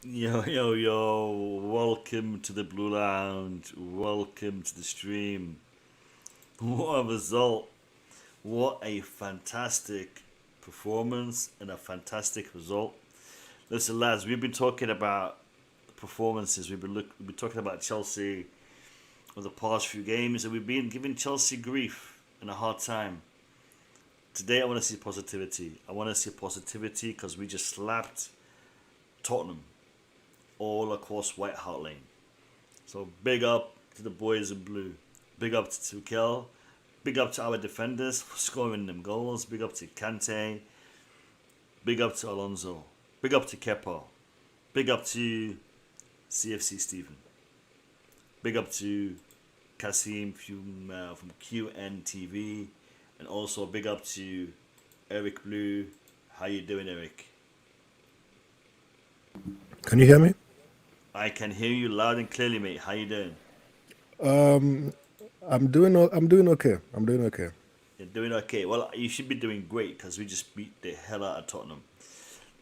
Yo, yo, yo, welcome to the Blue Lounge. Welcome to the stream. What a result. What a fantastic performance and a fantastic result. Listen, lads, we've been talking about performances. We've been talking about Chelsea over the past few games, and we've been giving Chelsea grief and a hard time. Today, I want to see positivity. I want to see positivity because we just slapped Tottenham all across White Hart Lane. So big up to the boys in blue. Big up to Tuchel. Big up to our defenders for scoring them goals. Big up to Kante. Big up to Alonso. Big up to Kepa. Big up to CFC Stephen. Big up to Kasim from QN TV. And also big up to Eric Blue. How you doing, Eric? Can you hear me? I can hear you loud and clearly, mate. How you doing? Um, I'm doing okay. I'm doing okay. You're doing okay. Well, you should be doing great because we just beat the hell out of Tottenham.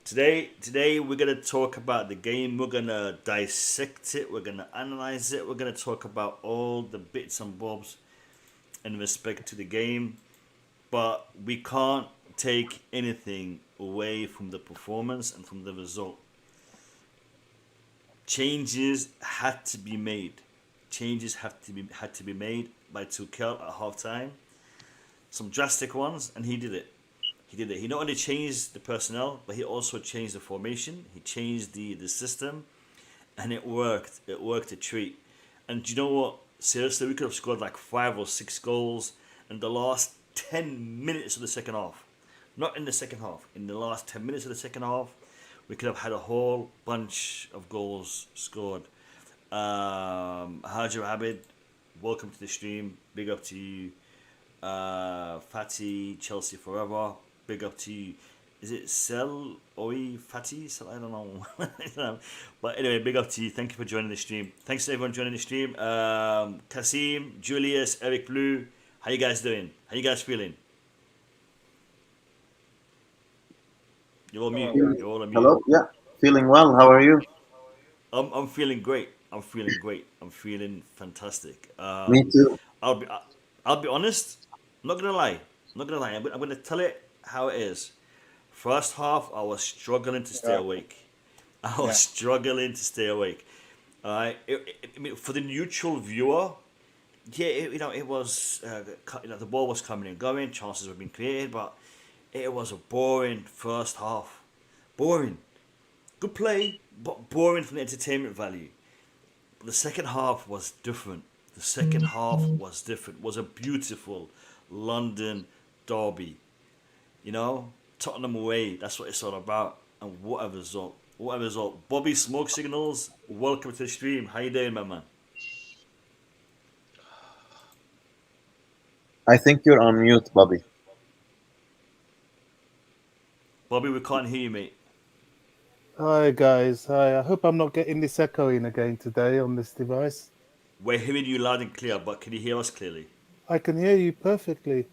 Today we're gonna talk about the game. We're gonna dissect it. We're gonna analyze it. We're gonna talk about all the bits and bobs in respect to the game. But we can't take anything away from the performance and from the result. Changes had to be made. Changes had to be made by Tuchel at halftime. Some drastic ones, and he did it. He did it. He not only changed the personnel, but he also changed the formation. He changed the system, and it worked. It worked a treat. And do you know what? Seriously, we could have scored like 5 or 6 goals in the last 10 minutes of the second half. Not in the second half. In the last 10 minutes of the second half, we could have had a whole bunch of goals scored. Hajar Abid, welcome to the stream. Big up to you. Fatty, Chelsea Forever. Big up to you. Is it Sel Oi Fatty? I don't know. But anyway, big up to you. Thank you for joining the stream. Thanks to everyone joining the stream. Kasim, Julius, Eric Blue. How you guys doing? How you guys feeling? You're all mute. You're all on mute. Hello? Yeah, feeling well. How are you? I'm feeling great. I'm feeling great. I'm feeling fantastic. Me too. I'll be I'll be honest. I'm not gonna lie. I'm not gonna lie. I'm gonna tell it how it is. First half, I was struggling to stay Yeah, awake. I was yeah, struggling to stay awake. Alright, I mean, for the neutral viewer, yeah, it was, the ball was coming and going, chances were being created, but it was a boring first half. Boring. Good play, but boring from the entertainment value. But the second half was different. The second half was different. Was a beautiful London derby. You know, Tottenham away. That's what it's all about. And what a result! What a result! Bobby Smoke Signals, welcome to the stream. How you doing, my man? I think you're on mute, Bobby. Bobby, we can't hear you, mate. Hi guys. Hi. I hope I'm not getting this echoing again today on this device. We're hearing you loud and clear, but can you hear us clearly? I can hear you perfectly.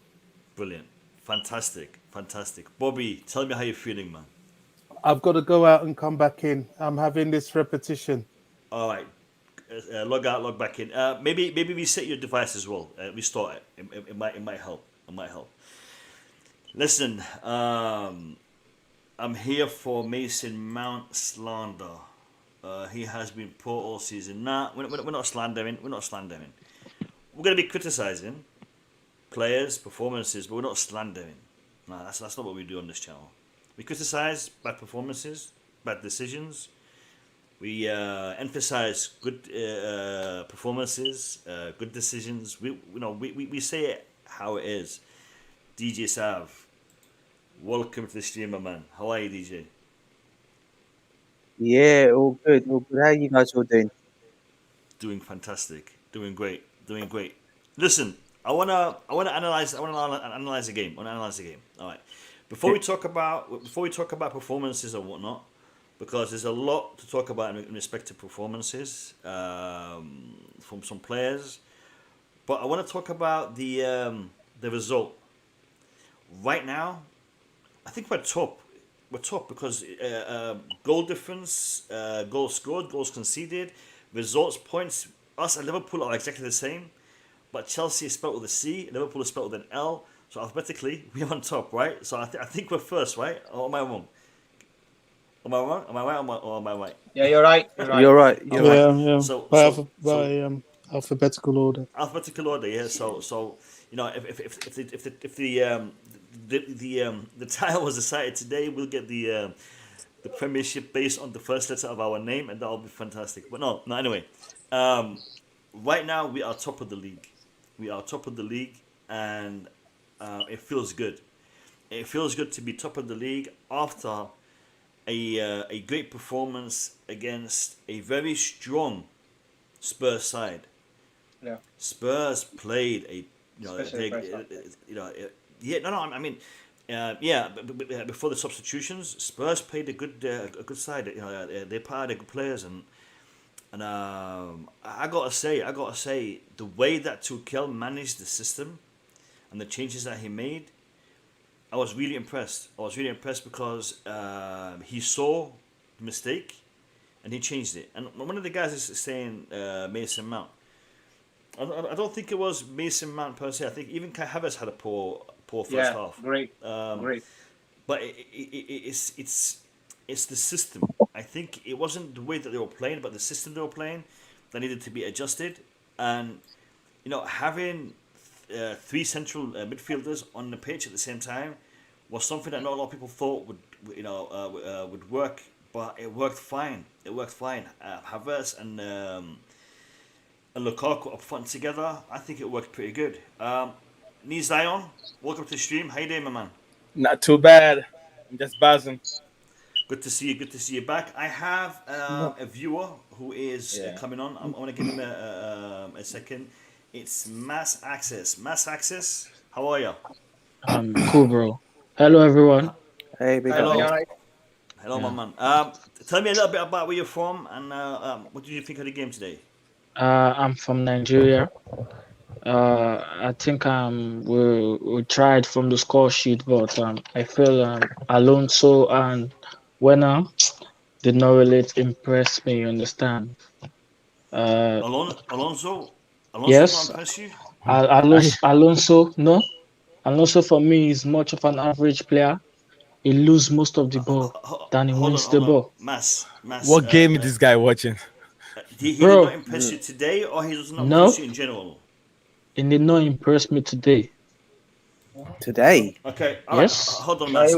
Brilliant, fantastic, fantastic. Bobby, tell me how you're feeling, man. I've got to go out and come back in. I'm having this repetition. All right, log out, log back in. Maybe reset your device as well. Restart it. It might help. It might help. Listen, I'm here for Mason Mount slander. He has been poor all season. Nah, we're not slandering. We're not slandering. We're going to be criticizing players' performances, but we're not slandering. Nah, that's not what we do on this channel. We criticize bad performances, bad decisions. We emphasize good performances, good decisions. We say it how it is. DJ Sav, welcome to the stream, my man. How are you, DJ? Yeah, all good, all good. How you guys all doing? Doing fantastic. Doing great. Doing great. Listen, I wanna analyze the game. I wanna analyze the game. All right. Before we talk about performances and whatnot, because there's a lot to talk about in respect to performances from some players. But I want to talk about the result. Right now, I think we're top. we're top because goal difference, goals scored, goals conceded, results, points. Us and Liverpool are exactly the same, but Chelsea is spelled with a C, Liverpool is spelled with an L. So alphabetically, we're on top, right? So I think we're first, right? Or am I wrong? Am I wrong? Am I right or am I right? Yeah, you're right. You're right. All Yeah, right. yeah. So, By, so, alphabetical order. alphabetical order, yeah. So you know, if the title was decided today, we'll get the Premiership based on the first letter of our name, and that'll be fantastic. But no. Anyway, right now we are top of the league. We are top of the league, and it feels good. It feels good to be top of the league after a great performance against a very strong Spurs side. Yeah. Spurs played Especially the first half. I mean, before the substitutions, Spurs played a good side. They played good players, and I gotta say, the way that Tuchel managed the system and the changes that he made, I was really impressed. Because he saw the mistake and he changed it. And one of the guys is saying Mason Mount. I don't think it was Mason Mount per se. I think even Kai Havertz had a poor first half. Great. But it's the system. I think it wasn't the way that they were playing, but the system they were playing that needed to be adjusted. And having three central midfielders on the pitch at the same time was something that not a lot of people thought would work, but it worked fine. Havertz and Lukaku up front together, I think it worked pretty good. Nee Zion, welcome to the stream. How you doing, my man? Not too bad. I'm just buzzing. Good to see you back. I have a viewer who is coming on. I'm going to give him a second. It's Mass Access. Mass Access, how are you? Cool, bro. Hello, everyone. Hey, big Hello. up. Hello, my man. Tell me a little bit about where you're from and what did you think of the game today? I'm from Nigeria. I think we tried from the score sheet, but I feel Alonso and Werner did not really impress me. You understand? Alonso Yes. don't impress you? Alonso, no. Alonso for me is much of an average player. He loses most of the ball than he wins the ball. Mass. What game is this guy watching? He Bro, did not impress you today, or he does not impress you in general? He did not impress me today. Today? Okay, all Yes. right. Hold on, Mass.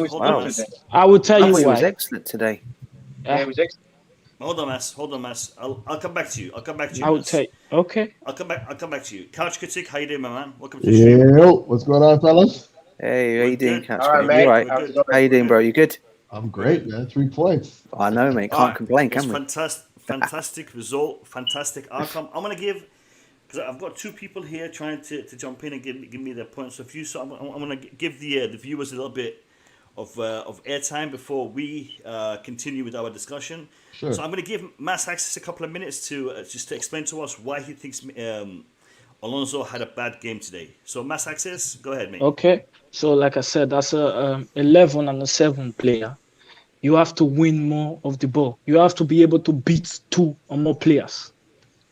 I will tell I you thought he was why. excellent today. Yeah, it was excellent. Hold on, Mass. I'll come back to you. I will Mass. tell you. Okay. I'll come back to you. Couch Critic, how you doing, my man? Welcome to the stream. Yo, what's going on, fellas? Hey, how you doing, good. Catch? All right, mate? You mate. right? We're good. How you doing, bro? You good? I'm great, man. 3 points. I know, mate. Can't Alright, complain, it's can we? fantastic result, fantastic outcome. I'm gonna give, because I've got two people here trying to jump in and give me their points of view. So I'm gonna give the viewers a little bit of airtime before we continue with our discussion. Sure. So I'm gonna give Mass Access a couple of minutes to just to explain to us why he thinks Alonso had a bad game today. So Mass Access, go ahead, mate. Okay. So like I said, that's a 11 and a 7 player. You have to win more of the ball. You have to be able to beat 2 or more players.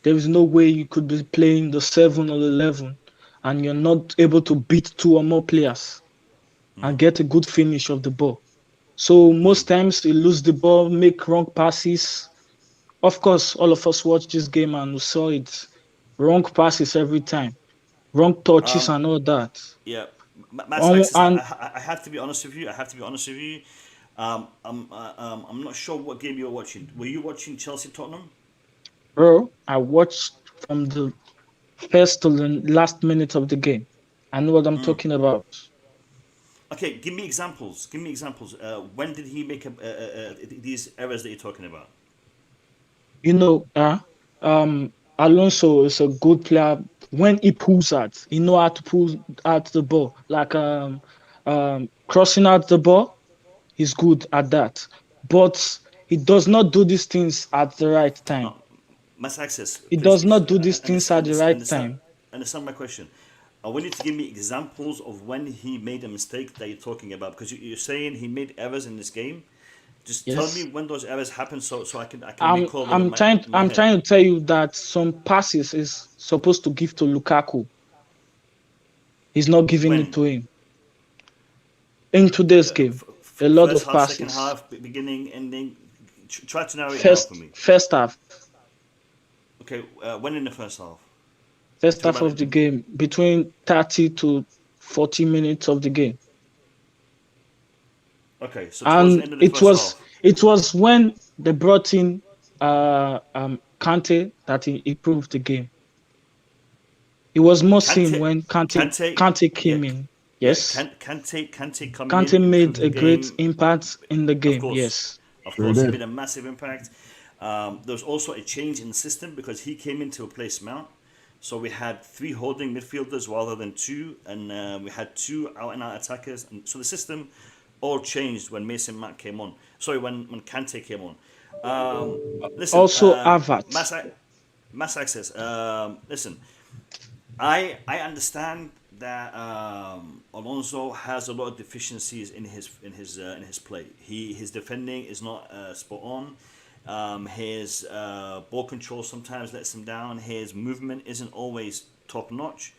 There is no way you could be playing the 7 or the 11 and you're not able to beat 2 or more players and get a good finish of the ball. So most times you lose the ball, make wrong passes. Of course, all of us watched this game and we saw it. Wrong passes every time. Wrong touches and all that. Yeah, Mass Access, and I have to be honest with you. I'm not sure what game you were watching. Were you watching Chelsea Tottenham? bro, I watched from the first to the last minute of the game. I know what I'm talking about. Okay, give me examples. When did he make these errors that you're talking about? You know, Alonso is a good player. When he pulls out, he know how to pull out the ball. Like crossing out the ball, he's good at that. But he does not do these things at the right time. No, Mass Access. He please, does not do these things at the right time. Understand my question. I want you to give me examples of when he made a mistake that you're talking about, because you're saying he made errors in this game. Just Yes. tell me when those errors happen, so I can recall them. I'm in my trying head. to tell you that some passes is supposed to give to Lukaku. He's not giving When? it to him. In today's game, a lot First of half, second passes. half, beginning, ending. Try to narrow it down for me. First half. Okay, when in the first half? First Talk half about of the game, between 30 to 40 minutes of the game. Okay, so towards the And end of the first half. it was when they brought in Kante that he improved the game. It was more seen when Kante came in. Yes. Kante coming Kante in made improved the a great game. impact in the game. course. Yes. Of Sure course, he did. made a massive impact. There was also a change in the system because he came in to replace Mount. So we had 3 holding midfielders rather than 2, and we had 2 out-and-out attackers. And so the system all changed when Mason Mount came on. Sorry, when Kante came on. Listen, Also, Havertz. mass access. Listen, I understand that Alonso has a lot of deficiencies in his play. His defending is not spot on. His ball control sometimes lets him down. His movement isn't always top notch.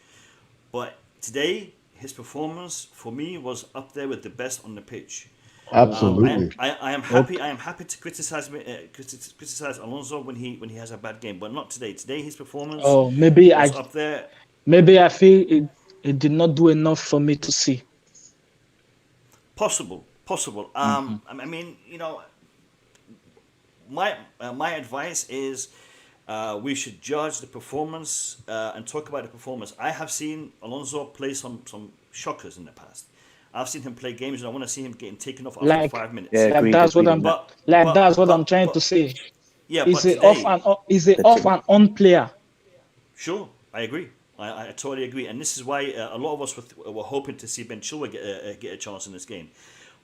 But today, his performance for me was up there with the best on the pitch. Absolutely. I am happy. I am happy to criticize Alonso when he has a bad game, but not today. Today, his performance was up there. Maybe I feel it did not do enough for me to see. Possible. I mean, my advice is we should judge the performance and talk about the performance. I have seen Alonso play some shockers in the past. I've seen him play games, and I want to see him getting taken off after 5 minutes. Yeah, agreed, that's what agreed I'm. on That's what I'm trying to say. Yeah, Is but it today, is it off and on player? Sure, I agree. I totally agree, and this is why a lot of us were hoping to see Ben Chilwell get a chance in this game.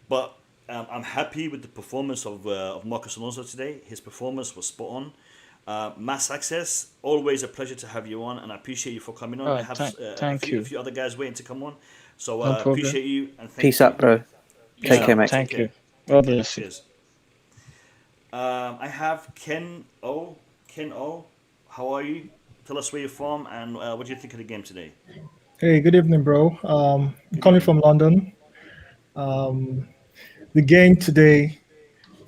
But I'm happy with the performance of Marcos Alonso today. His performance was spot on. Mass Access, always a pleasure to have you on, and I appreciate you for coming on. I have a few other guys waiting to come on, so appreciate you and thank Peace you. up, bro. Take care, mate. Thank you. God bless you. Cheers. I have Ken O. How are you? Tell us where you're from and what do you think of the game today? Hey, good evening, bro. Calling from London. The game today,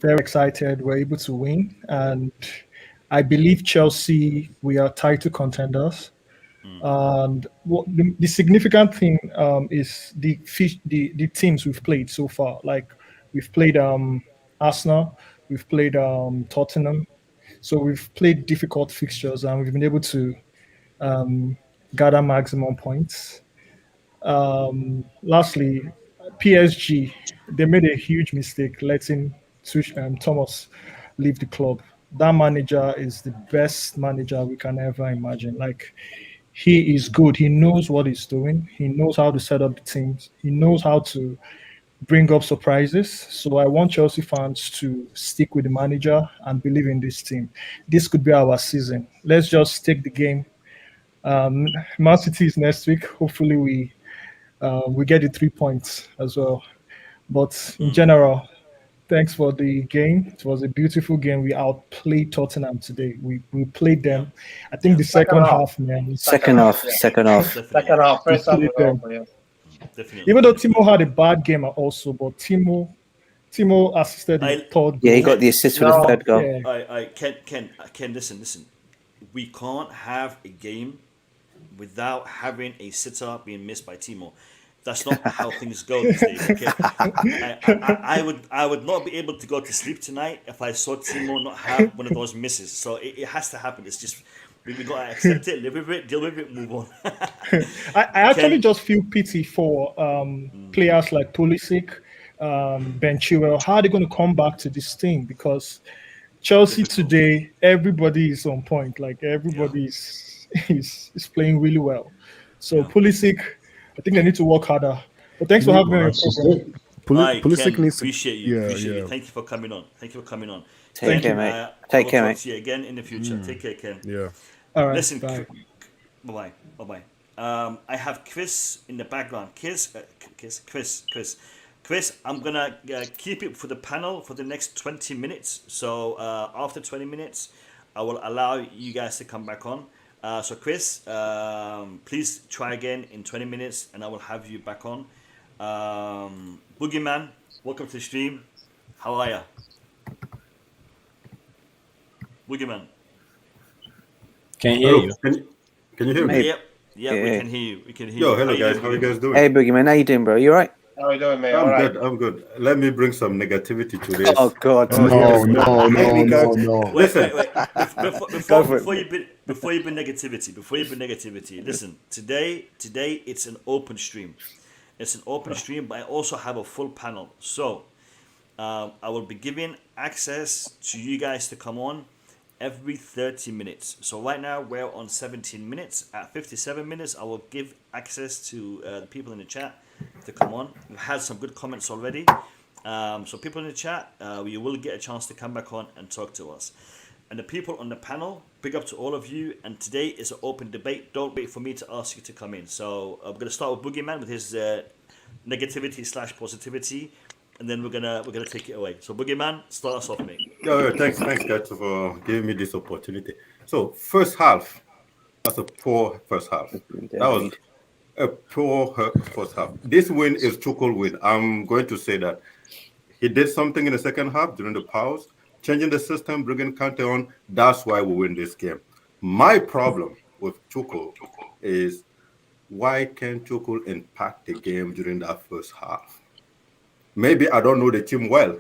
very excited. We're able to win, and I believe Chelsea, we are title contenders. And the significant thing is the teams we've played so far. Like we've played Arsenal, we've played Tottenham, so we've played difficult fixtures, and we've been able to gather maximum points. Lastly, PSG, they made a huge mistake letting Thomas leave the club. That manager is the best manager we can ever imagine. Like, he is good. He knows what he's doing. He knows how to set up the teams. He knows how to bring up surprises. So I want Chelsea fans to stick with the manager and believe in this team. This could be our season. Let's just take the game. Man City is next week. Hopefully we get the 3 points as well. But in general, thanks for the game. It was a beautiful game. We outplayed Tottenham today. We played them. I think the second half, man. Second half. Second half. First half was awful, yeah. Definitely. Even though Timo had a bad game also, but Timo assisted the third goal. Yeah, he got the assist for the third goal. Yeah. Ken, listen. We can't have a game without having a sitter being missed by Timo. That's not how things go these days. Okay? I would not be able to go to sleep tonight if I saw Timo not have one of those misses. So it has to happen. It's just we got to accept it, live with it, deal with it, move on. I actually just feel pity for players like Pulisic, Ben Chilwell. How are they going to come back to this team? Because Chelsea today, everybody is on point. Like everybody is playing really well. So Pulisic, I think they need to work harder. But thanks for having me on your program. Pulisic needs to. Appreciate you. Thank you for coming on. Take care, mate. Take care, mate. See you again in the future. Take care, Ken. Yeah. All right. Listen, bye. Bye. I have Chris in the background. Chris. Chris, I'm gonna keep it for the panel for the next 20 minutes. So after 20 minutes, I will allow you guys to come back on. So Chris, please try again in 20 minutes, and I will have you back on. Boogeyman, welcome to the stream. How are ya? Boogeyman. Can't hear you. Can you hear me? Yep. Yeah, we can hear you. We can hear Yo, you. hello guys. How are you guys doing? Hey, Boogeyman, how you doing, bro? You all right? How are you doing, mate? I'm All right. good. I'm good. Let me bring some negativity to this. Oh God! No. Listen. Wait. Before you bring negativity, listen. Today it's an open stream. It's an open stream, but I also have a full panel. So I will be giving access to you guys to come on every 30 minutes. So right now we're on 17 minutes. At 57 minutes, I will give access to the people in the chat to come on. We've had some good comments already. So people in the chat, you will get a chance to come back on and talk to us. And the people on the panel, big up to all of you. And today is an open debate. Don't wait for me to ask you to come in. So we're going to start with Boogeyman with his negativity/positivity. And then we're gonna take it away. So Boogeyman, start us off, mate. Yo, thanks guys for giving me this opportunity. So first half, that's a poor first half. That was a poor first half. This win is Tuchel win. I'm going to say that he did something in the second half during the pause, changing the system, bringing Kante on. That's why we win this game. My problem with Tuchel is why can't Tuchel impact the game during that first half? Maybe I don't know the team well.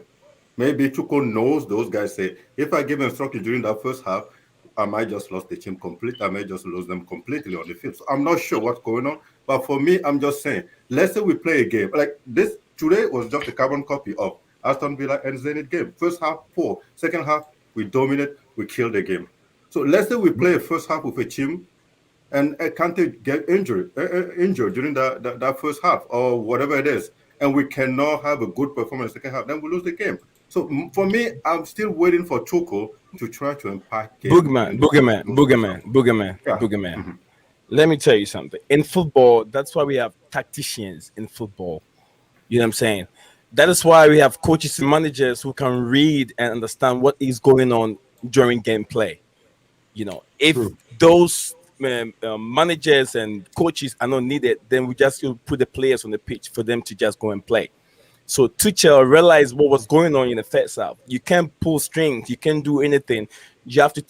Maybe Tuchel knows those guys say, if I give instruction during that first half, I might just lose the team completely. I may just lose them completely on the field. So I'm not sure what's going on. But for me, I'm just saying, let's say we play a game. Like this, today was just a carbon copy of Aston Villa and Zenit game. First half, poor. Second half, we dominate, we kill the game. So let's say we play a first half with a team and Kante get injured during that first half or whatever it is. And we cannot have a good performance in the second half, then we lose the game. So for me, I'm still waiting for Tuchel to try to impact game. Boogeyman. Yeah. Mm-hmm. Let me tell you something. In football, that's why we have tacticians in football. You know what I'm saying? That is why we have coaches and managers who can read and understand what is going on during gameplay. You know, if those managers and coaches are not needed, then we just put the players on the pitch for them to just go and play. So Tuchel realized what was going on in the first half. You can't pull strings. You can't do anything. You have to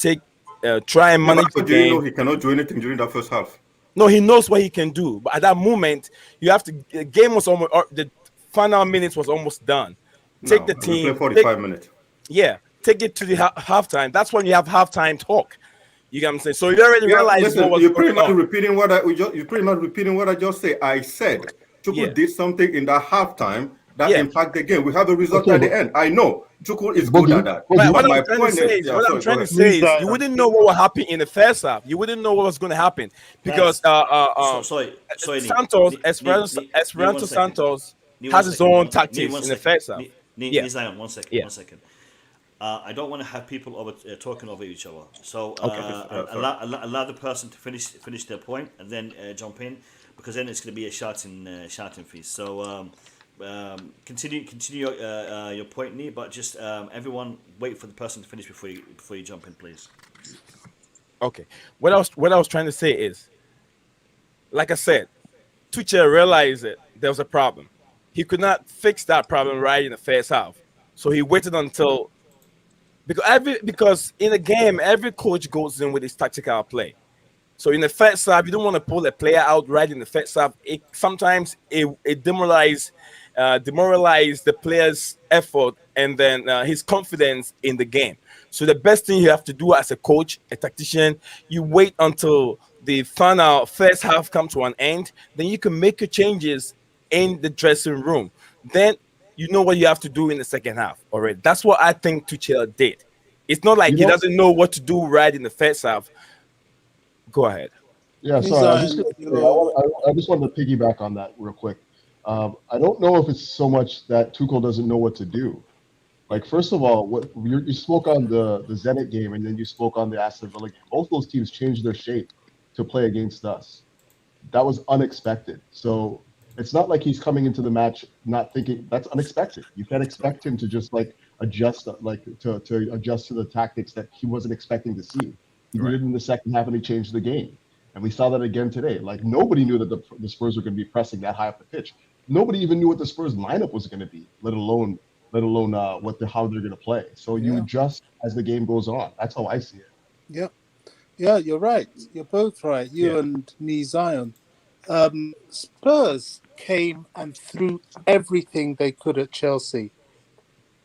try and manage the game. You know he cannot do anything during that first half? No, he knows what he can do. But at that moment, you have to. The game was almost. The final minutes was almost done. Take the team. We play 45 minutes. Yeah, take it to the halftime. That's when you have halftime talk. You get what I'm saying? So you already realized what was you're pretty going much on. repeating what I just said. I said Tuchel did something in that halftime that impact the game. We have a result at the end. I know Tuchel is good at that. But what I'm trying to say is you wouldn't know what will happen in the first half. You wouldn't know what was going to happen because Esperanto Santos has his own tactics in the first half. One second. I don't want to have people talking over each other. So allow the person to finish their point and then jump in, because then it's going to be a shouting feast. So continue your point, Nee, but just everyone wait for the person to finish before you jump in, please. Okay. What I was trying to say is, like I said, Tuchel realized that there was a problem. He could not fix that problem right in the first half, so he waited until. Because in a game, every coach goes in with his tactical play. So in the first half, you don't want to pull a player out right in the first half. Sometimes it demoralize the player's effort and then his confidence in the game. So the best thing you have to do as a coach, a tactician, you wait until the final first half comes to an end. Then you can make your changes in the dressing room. Then you know what you have to do in the second half already. That's what I think Tuchel did. It's not like he doesn't know what to do right in the first half. Go ahead. Yeah, sorry. I just wanted to piggyback on that real quick. I don't know if it's so much that Tuchel doesn't know what to do. Like, first of all, you spoke on the Zenit game and then you spoke on the Aston Villa game. Both those teams changed their shape to play against us. That was unexpected. So It's not like he's coming into the match not thinking. That's unexpected. You can't expect him to just like adjust, to adjust to the tactics that he wasn't expecting to see. He did it in the second half, and he changed the game. And we saw that again today. Like, nobody knew that the Spurs were going to be pressing that high up the pitch. Nobody even knew what the Spurs lineup was going to be, let alone how they're going to play. So you adjust as the game goes on. That's how I see it. Yeah, you're right. You're both right. You and me, Zion. Spurs came and threw everything they could at Chelsea.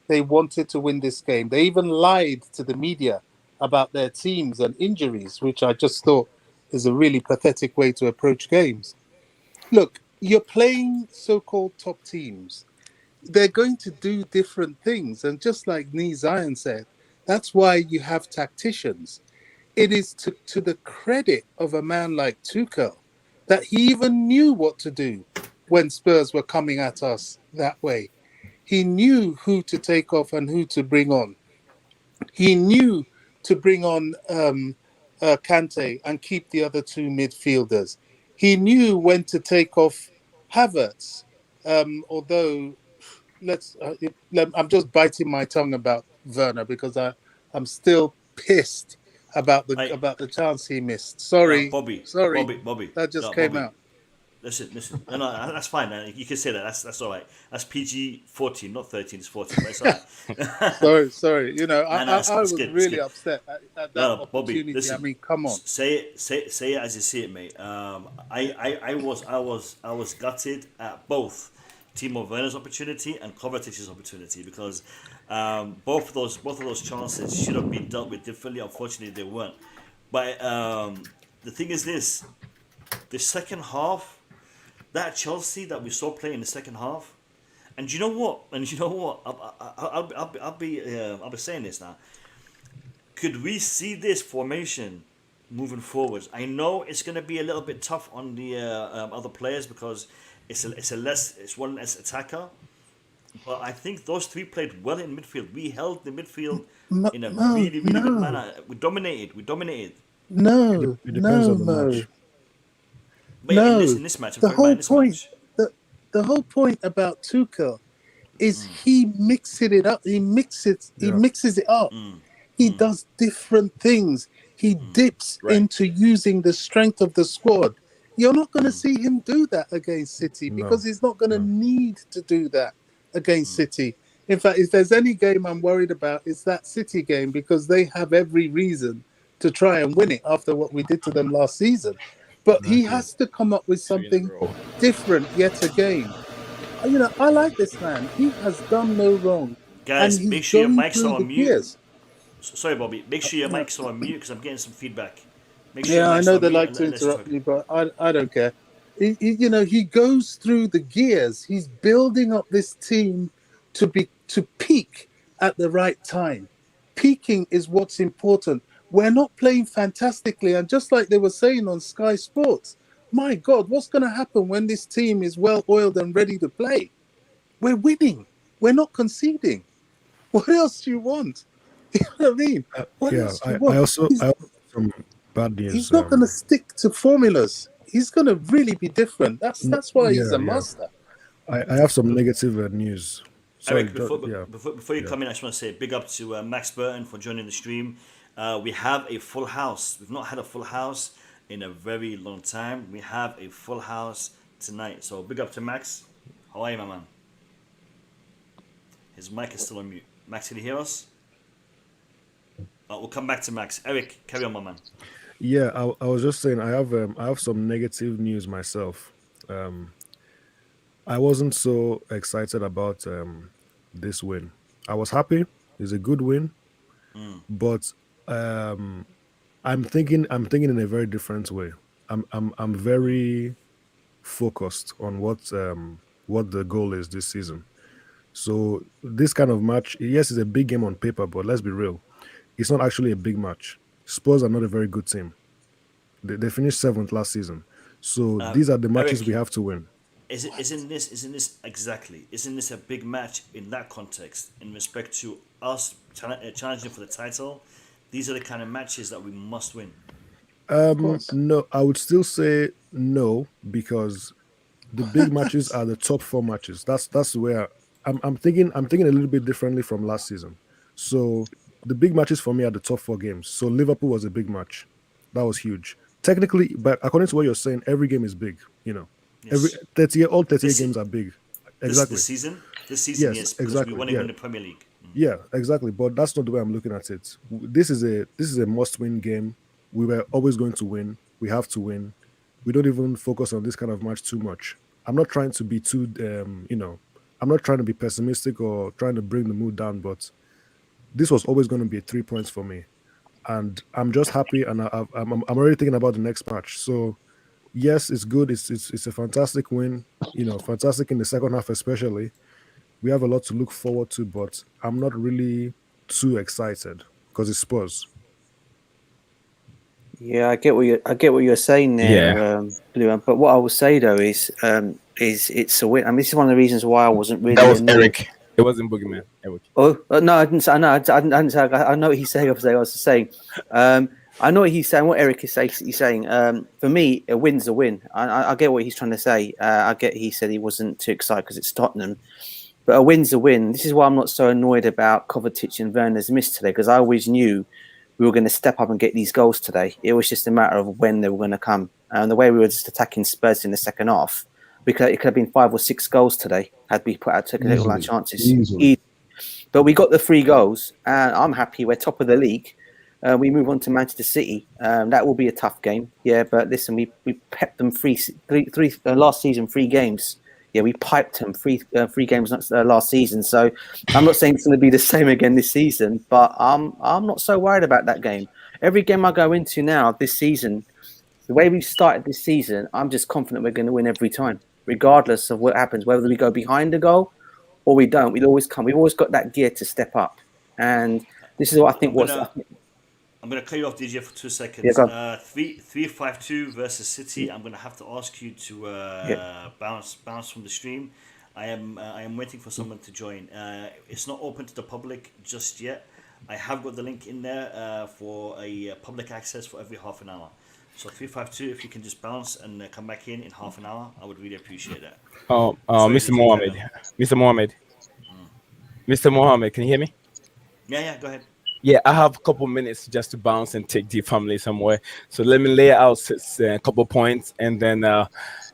They wanted to win this game. They even lied to the media about their teams and injuries, which I just thought is a really pathetic way to approach games. Look, you're playing so-called top teams. They're going to do different things. And just like Zion said, that's why you have tacticians. It is to the credit of a man like Tuchel that he even knew what to do when Spurs were coming at us that way. He knew who to take off and who to bring on. He knew to bring on Kante and keep the other two midfielders. He knew when to take off Havertz, although I'm just biting my tongue about Werner because I'm still pissed about the chance he missed. Sorry, Bobby. That just came out. Listen. No, that's fine. You can say that. That's all right. That's PG-14, not 13. It's 14. But it's all right. sorry. You know, I was really upset at that opportunity. Bobby, listen, I mean, come on. Say it as you see it, mate. I was gutted at both Timo Werner's opportunity and Kovacic's opportunity because both of those chances should have been dealt with differently. Unfortunately, they weren't. But the thing is this: the second half, that Chelsea that we saw play in the second half, and you know what? I'll be saying this now. Could we see this formation moving forwards? I know it's going to be a little bit tough on the other players because it's one less attacker. But I think those three played well in midfield. We held the midfield in a really good manner. We dominated. No, it depends on the Mo. match. But in this match, the whole point about Tuchel is he mixes it up. He mixes it up. He does different things. He dips into using the strength of the squad. You're not going to see him do that against City because he's not going to need to do that against City. In fact, if there's any game I'm worried about, it's that City game because they have every reason to try and win it after what we did to them last season. But he has to come up with something different yet again. You know, I like this man. He has done no wrong. Guys, make sure your mics are on mute. Sorry, Bobby. Make sure your mics are on mute because I'm getting some feedback. I know they like to interrupt you, but I don't care. He goes through the gears. He's building up this team to peak at the right time. Peaking is what's important. We're not playing fantastically, and just like they were saying on Sky Sports, my God, what's going to happen when this team is well-oiled and ready to play? We're winning. We're not conceding. What else do you want? You know what I mean? I also have some bad news. He's not going to stick to formulas. He's going to really be different. That's why he's a master. I have some negative news. Sorry, Eric, before you come in, I just want to say big up to Max Burton for joining the stream. We have a full house. We've not had a full house in a very long time. We have a full house tonight. So big up to Max. How are you, my man? His mic is still on mute. Max, can you hear us? We'll come back to Max. Eric, carry on, my man. Yeah, I was just saying I have some negative news myself. I wasn't so excited about this win. I was happy. It's a good win, but I'm thinking in a very different way. I'm very focused on what the goal is this season. So this kind of match, yes, it's a big game on paper, but let's be real, it's not actually a big match. Spurs are not a very good team. They finished 7th last season. So these are the matches Eric, we have to win. Isn't this a big match in that context in respect to us challenging for the title? These are the kind of matches that we must win. No, I would still say no, because the big matches are the top 4 matches. That's where I'm thinking a little bit differently from last season. So the big matches for me are the top 4 games. So Liverpool was a big match. That was huge. Technically, but according to what you're saying, every game is big, you know. Yes. All 38 games are big. Exactly. This season, yes, exactly. We want to win the Premier League. Yeah, exactly. But that's not the way I'm looking at it. This is a must-win game. We were always going to win. We have to win. We don't even focus on this kind of match too much. I'm not trying to be too, I'm not trying to be pessimistic or trying to bring the mood down, but this was always going to be 3 points for me. And I'm just happy, and I'm already thinking about the next match. So, yes, it's good. It's a fantastic win. You know, fantastic in the second half, especially. We have a lot to look forward to, but I'm not really too excited because it's Spurs. Yeah, I get what you're saying there, Blue. But what I will say though is it's a win. I mean, this is one of the reasons why I wasn't really. That was Eric. It wasn't Boogeyman. Eric. Oh no, I didn't say. No, I didn't say. I know what he's saying. I was just saying. I know what he's saying. What Eric is saying. He's saying. For me, a win's a win. I get what he's trying to say. I get. He said he wasn't too excited because it's Tottenham. But a win's a win. This is why I'm not so annoyed about Kovačić and Werner's miss today, because I always knew we were going to step up and get these goals today. It was just a matter of when they were going to come. And the way we were just attacking Spurs in the second half, it could have been 5 or 6 goals today had we taken all our chances. Easily. But we got the 3 goals, and I'm happy. We're top of the league. We move on to Manchester City. That will be a tough game. Yeah, but listen, we pepped them last season, 3 games. Yeah, we piped them 3 games last season. So I'm not saying it's going to be the same again this season, but I'm not so worried about that game. Every game I go into now this season, the way we've started this season, I'm just confident we're going to win every time, regardless of what happens, whether we go behind the goal or we don't. We'll always come. We've always got that gear to step up. And this is what I think I'm going to cut you off, DJ, for 2 seconds. Yeah, 3-5-2 versus City. I'm going to have to ask you to bounce from the stream. I am waiting for someone to join. It's not open to the public just yet. I have got the link in there for a public access for every half an hour. So 3-5-2, if you can just bounce and come back in half an hour, I would really appreciate that. Mr. Mohammed, can you hear me? Yeah, go ahead. Yeah, I have a couple minutes just to bounce and take the family somewhere. So let me lay out a couple points, and then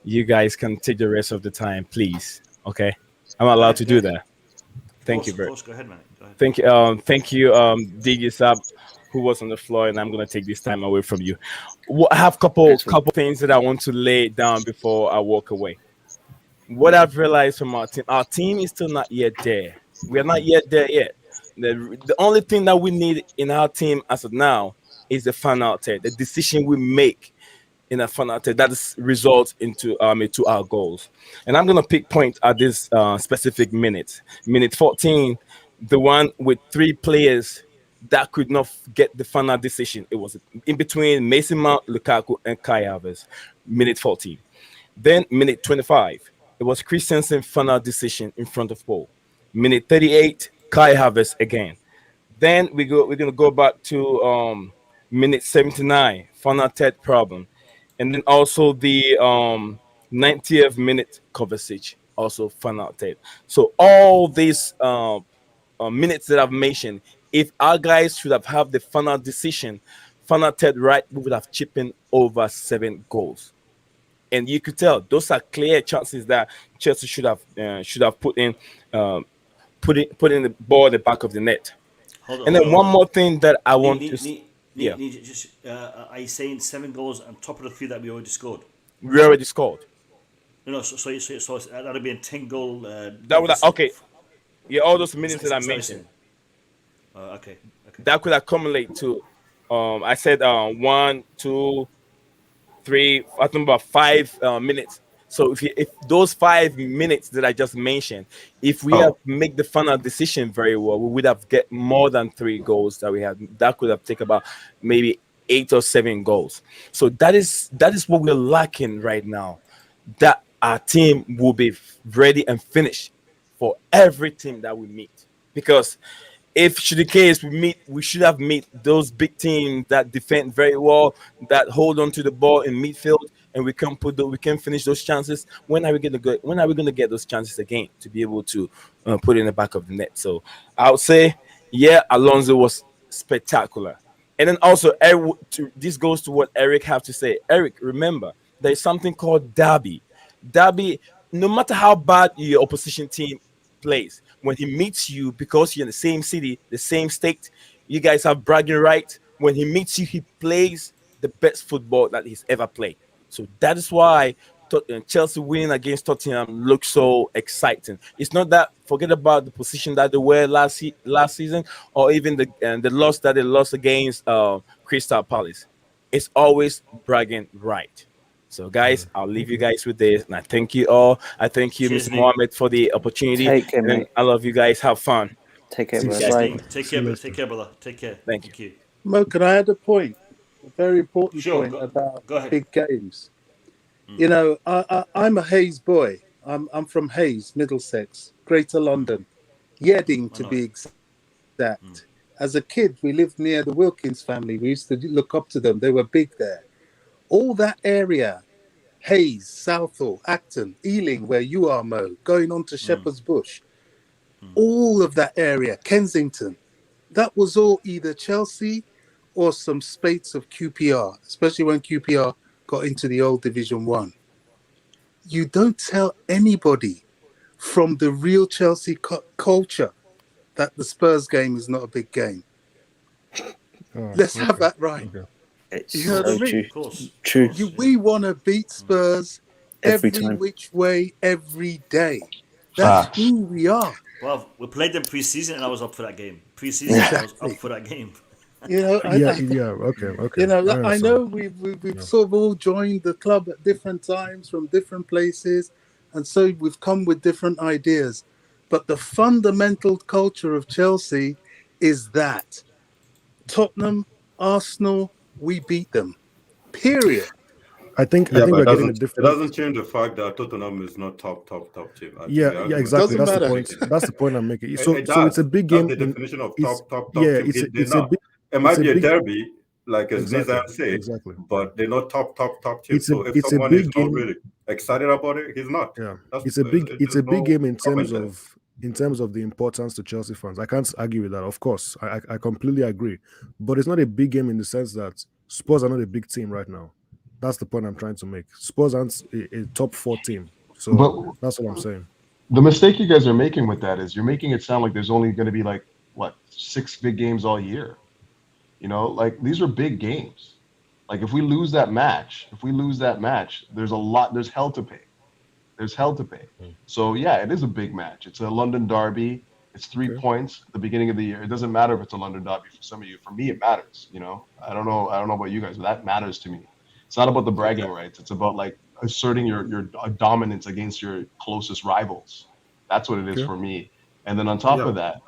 you guys can take the rest of the time, please. Okay, I'm allowed to do that. Thank you very much. Go ahead, man. Go ahead. Thank you, Diggy Sab, who was on the floor, and I'm gonna take this time away from you. I have couple things that I want to lay down before I walk away. What I've realized from our team is still not yet there. We are not yet there yet. The only thing that we need in our team as of now is the final the decision we make in a final that results into to our goals. And I'm gonna pick point at this specific minute 14, the one with 3 players that could not get the final decision. It was in between Mason Mount, Lukaku, and Kai Havertz. Minute 14. Then minute 25, it was Christensen final decision in front of goal. Minute 38. Kai Havertz again. Then we're gonna go back to minute 79, final third problem, and then also the 90th minute Kovačić, also final third. So all these minutes that I've mentioned, if our guys should have had the final decision, final third right, we would have chipped in over 7 goals. And you could tell those are clear chances that Chelsea should have put in. Putting the ball at the back of the net. One more thing that I want to... Are you saying 7 goals on top of the 3 that we already scored? We already scored. No, so that would be a 10-goal... okay. Yeah, all those minutes that I mentioned. Okay. That could accumulate to... I said 1, 2, 3... I think about 5 minutes. So if those 5 minutes that I just mentioned, if we have make the final decision very well, we would have get more than 3 goals that we had. That could have taken about maybe 8 or 7 goals. So that is what we're lacking right now. That our team will be ready and finished for every team that we meet. Because if should the case we should have meet those big teams that defend very well, that hold on to the ball in midfield, and we can finish those chances, when are we gonna get those chances again to be able to put it in the back of the net? So I would say, yeah, Alonso was spectacular. And then also, this goes to what Eric have to say. Eric, remember, there's something called derby. Derby, no matter how bad your opposition team plays, when he meets you, because you're in the same city, the same state, you guys have bragging rights. When he meets you, he plays the best football that he's ever played. So that is why Chelsea winning against Tottenham looks so exciting. It's not that, forget about the position that they were last season, or even the loss that they lost against Crystal Palace. It's always bragging right. So guys, I'll leave you guys with this, and I thank you all. I thank you, Mr. Mohammed, for the opportunity. Take care, mate. I love you guys. Have fun. Take care, brother. Take care, brother. Take care. Thank you. Mo, can I add a point? A very important point about big games. You know, I'm a Hayes boy. I'm from Hayes, Middlesex, Greater London, Yeading to be exact. As a kid, we lived near the Wilkins family. We used to look up to them. They were big there. All that area, Hayes, Southall, Acton, Ealing, where you are, Mo, going on to Shepherd's Bush, all of that area, Kensington, that was all either Chelsea or some spates of QPR, especially when QPR got into the old Division 1. You don't tell anybody from the real Chelsea culture that the Spurs game is not a big game. Let's have that right. Okay. It's you know so what I mean? True. We want to beat Spurs every time. Which way, every day. That's who we are. Well, we played them pre-season, and I was up for that game. Pre-season, I was up for that game. You know, okay. You know, I know we've sort of all joined the club at different times from different places, and so we've come with different ideas. But the fundamental culture of Chelsea is that Tottenham, Arsenal, we beat them. Period. I think we're getting a different. It doesn't change the fact that Tottenham is not top team. Yeah, exactly. That's the point. That's the point I'm making. So it's a big game. That's the definition of top yeah, team. It's a big. It might be a derby, like as Zizan said, exactly. But they're not top team. So if someone is not really excited about it, he's not. Yeah, it's a big game in terms of the importance to Chelsea fans. I can't argue with that. Of course, I completely agree. But it's not a big game in the sense that Spurs are not a big team right now. That's the point I'm trying to make. Spurs aren't a top 4 team. So that's what I'm saying. The mistake you guys are making with that is you're making it sound like there's only going to be 6 big games all year. You know, these are big games. Like if we lose that match, there's hell to pay. So yeah, it is a big match. It's a London derby. It's 3 points at the beginning of the year. It doesn't matter if it's a London derby for some of you. For me, it matters. You know, I don't know about you guys, but that matters to me. It's not about the bragging rights. It's about asserting your dominance against your closest rivals. That's what it is for me. And then on top of that,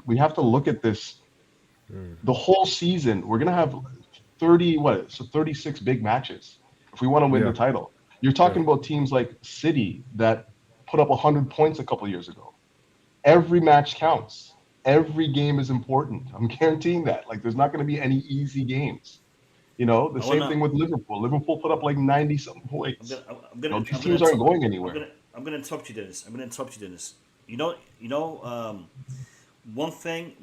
we have to look at this. The whole season, we're gonna have 36 big matches if we want to win the title. You're talking about teams like City that put up 100 points a couple of years ago. Every match counts. Every game is important. I'm guaranteeing that. There's not going to be any easy games. You know, the same thing with Liverpool. Liverpool put up 90-something points. These teams aren't going anywhere. I'm going to interrupt you, Dennis. You know, one thing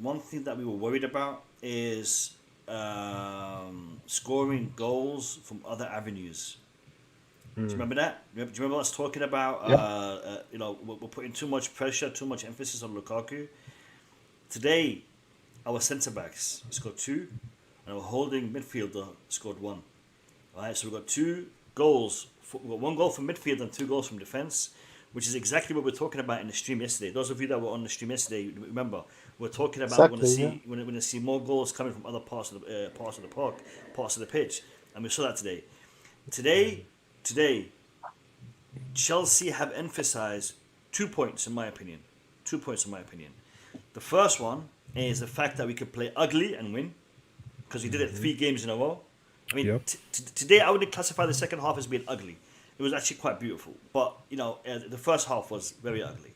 that we were worried about is scoring goals from other avenues. Do you remember that? Do you remember us talking about, we're putting too much pressure, too much emphasis on Lukaku? Today, our centre-backs scored 2, and our holding midfielder scored 1. All right, so we've got 2 goals. We've got 1 goal from midfield and 2 goals from defence, which is exactly what we were talking about in the stream yesterday. Those of you that were on the stream yesterday, remember, we're talking about we're going to see more goals coming from other parts of the park, parts of the pitch, and we saw that today. Today, Chelsea have emphasised 2 points in my opinion. 2 points in my opinion. The first one is the fact that we could play ugly and win, because we did it 3 games in a row. I mean, today I wouldn't classify the second half as being ugly. It was actually quite beautiful, but the first half was very ugly.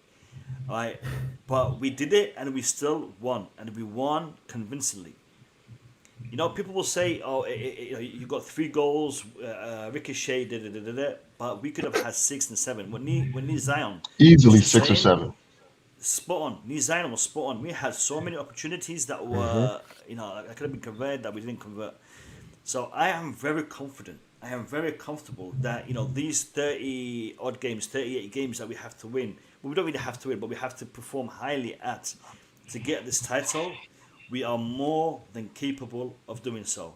All right, but we did it and we still won, and we won convincingly. You know, people will say, "Oh, you got 3 goals, ricochet, but we could have had 6 and 7." When Zion Easily was 6 or saying, 7. spot on. Zion was spot on. We had so many opportunities that were, that could have been converted that we didn't convert. So I am very confident. I am very comfortable that these 30 odd games, 38 games that we have to win. Well, we don't really have to win, but we have to perform highly at to get this title. We are more than capable of doing so.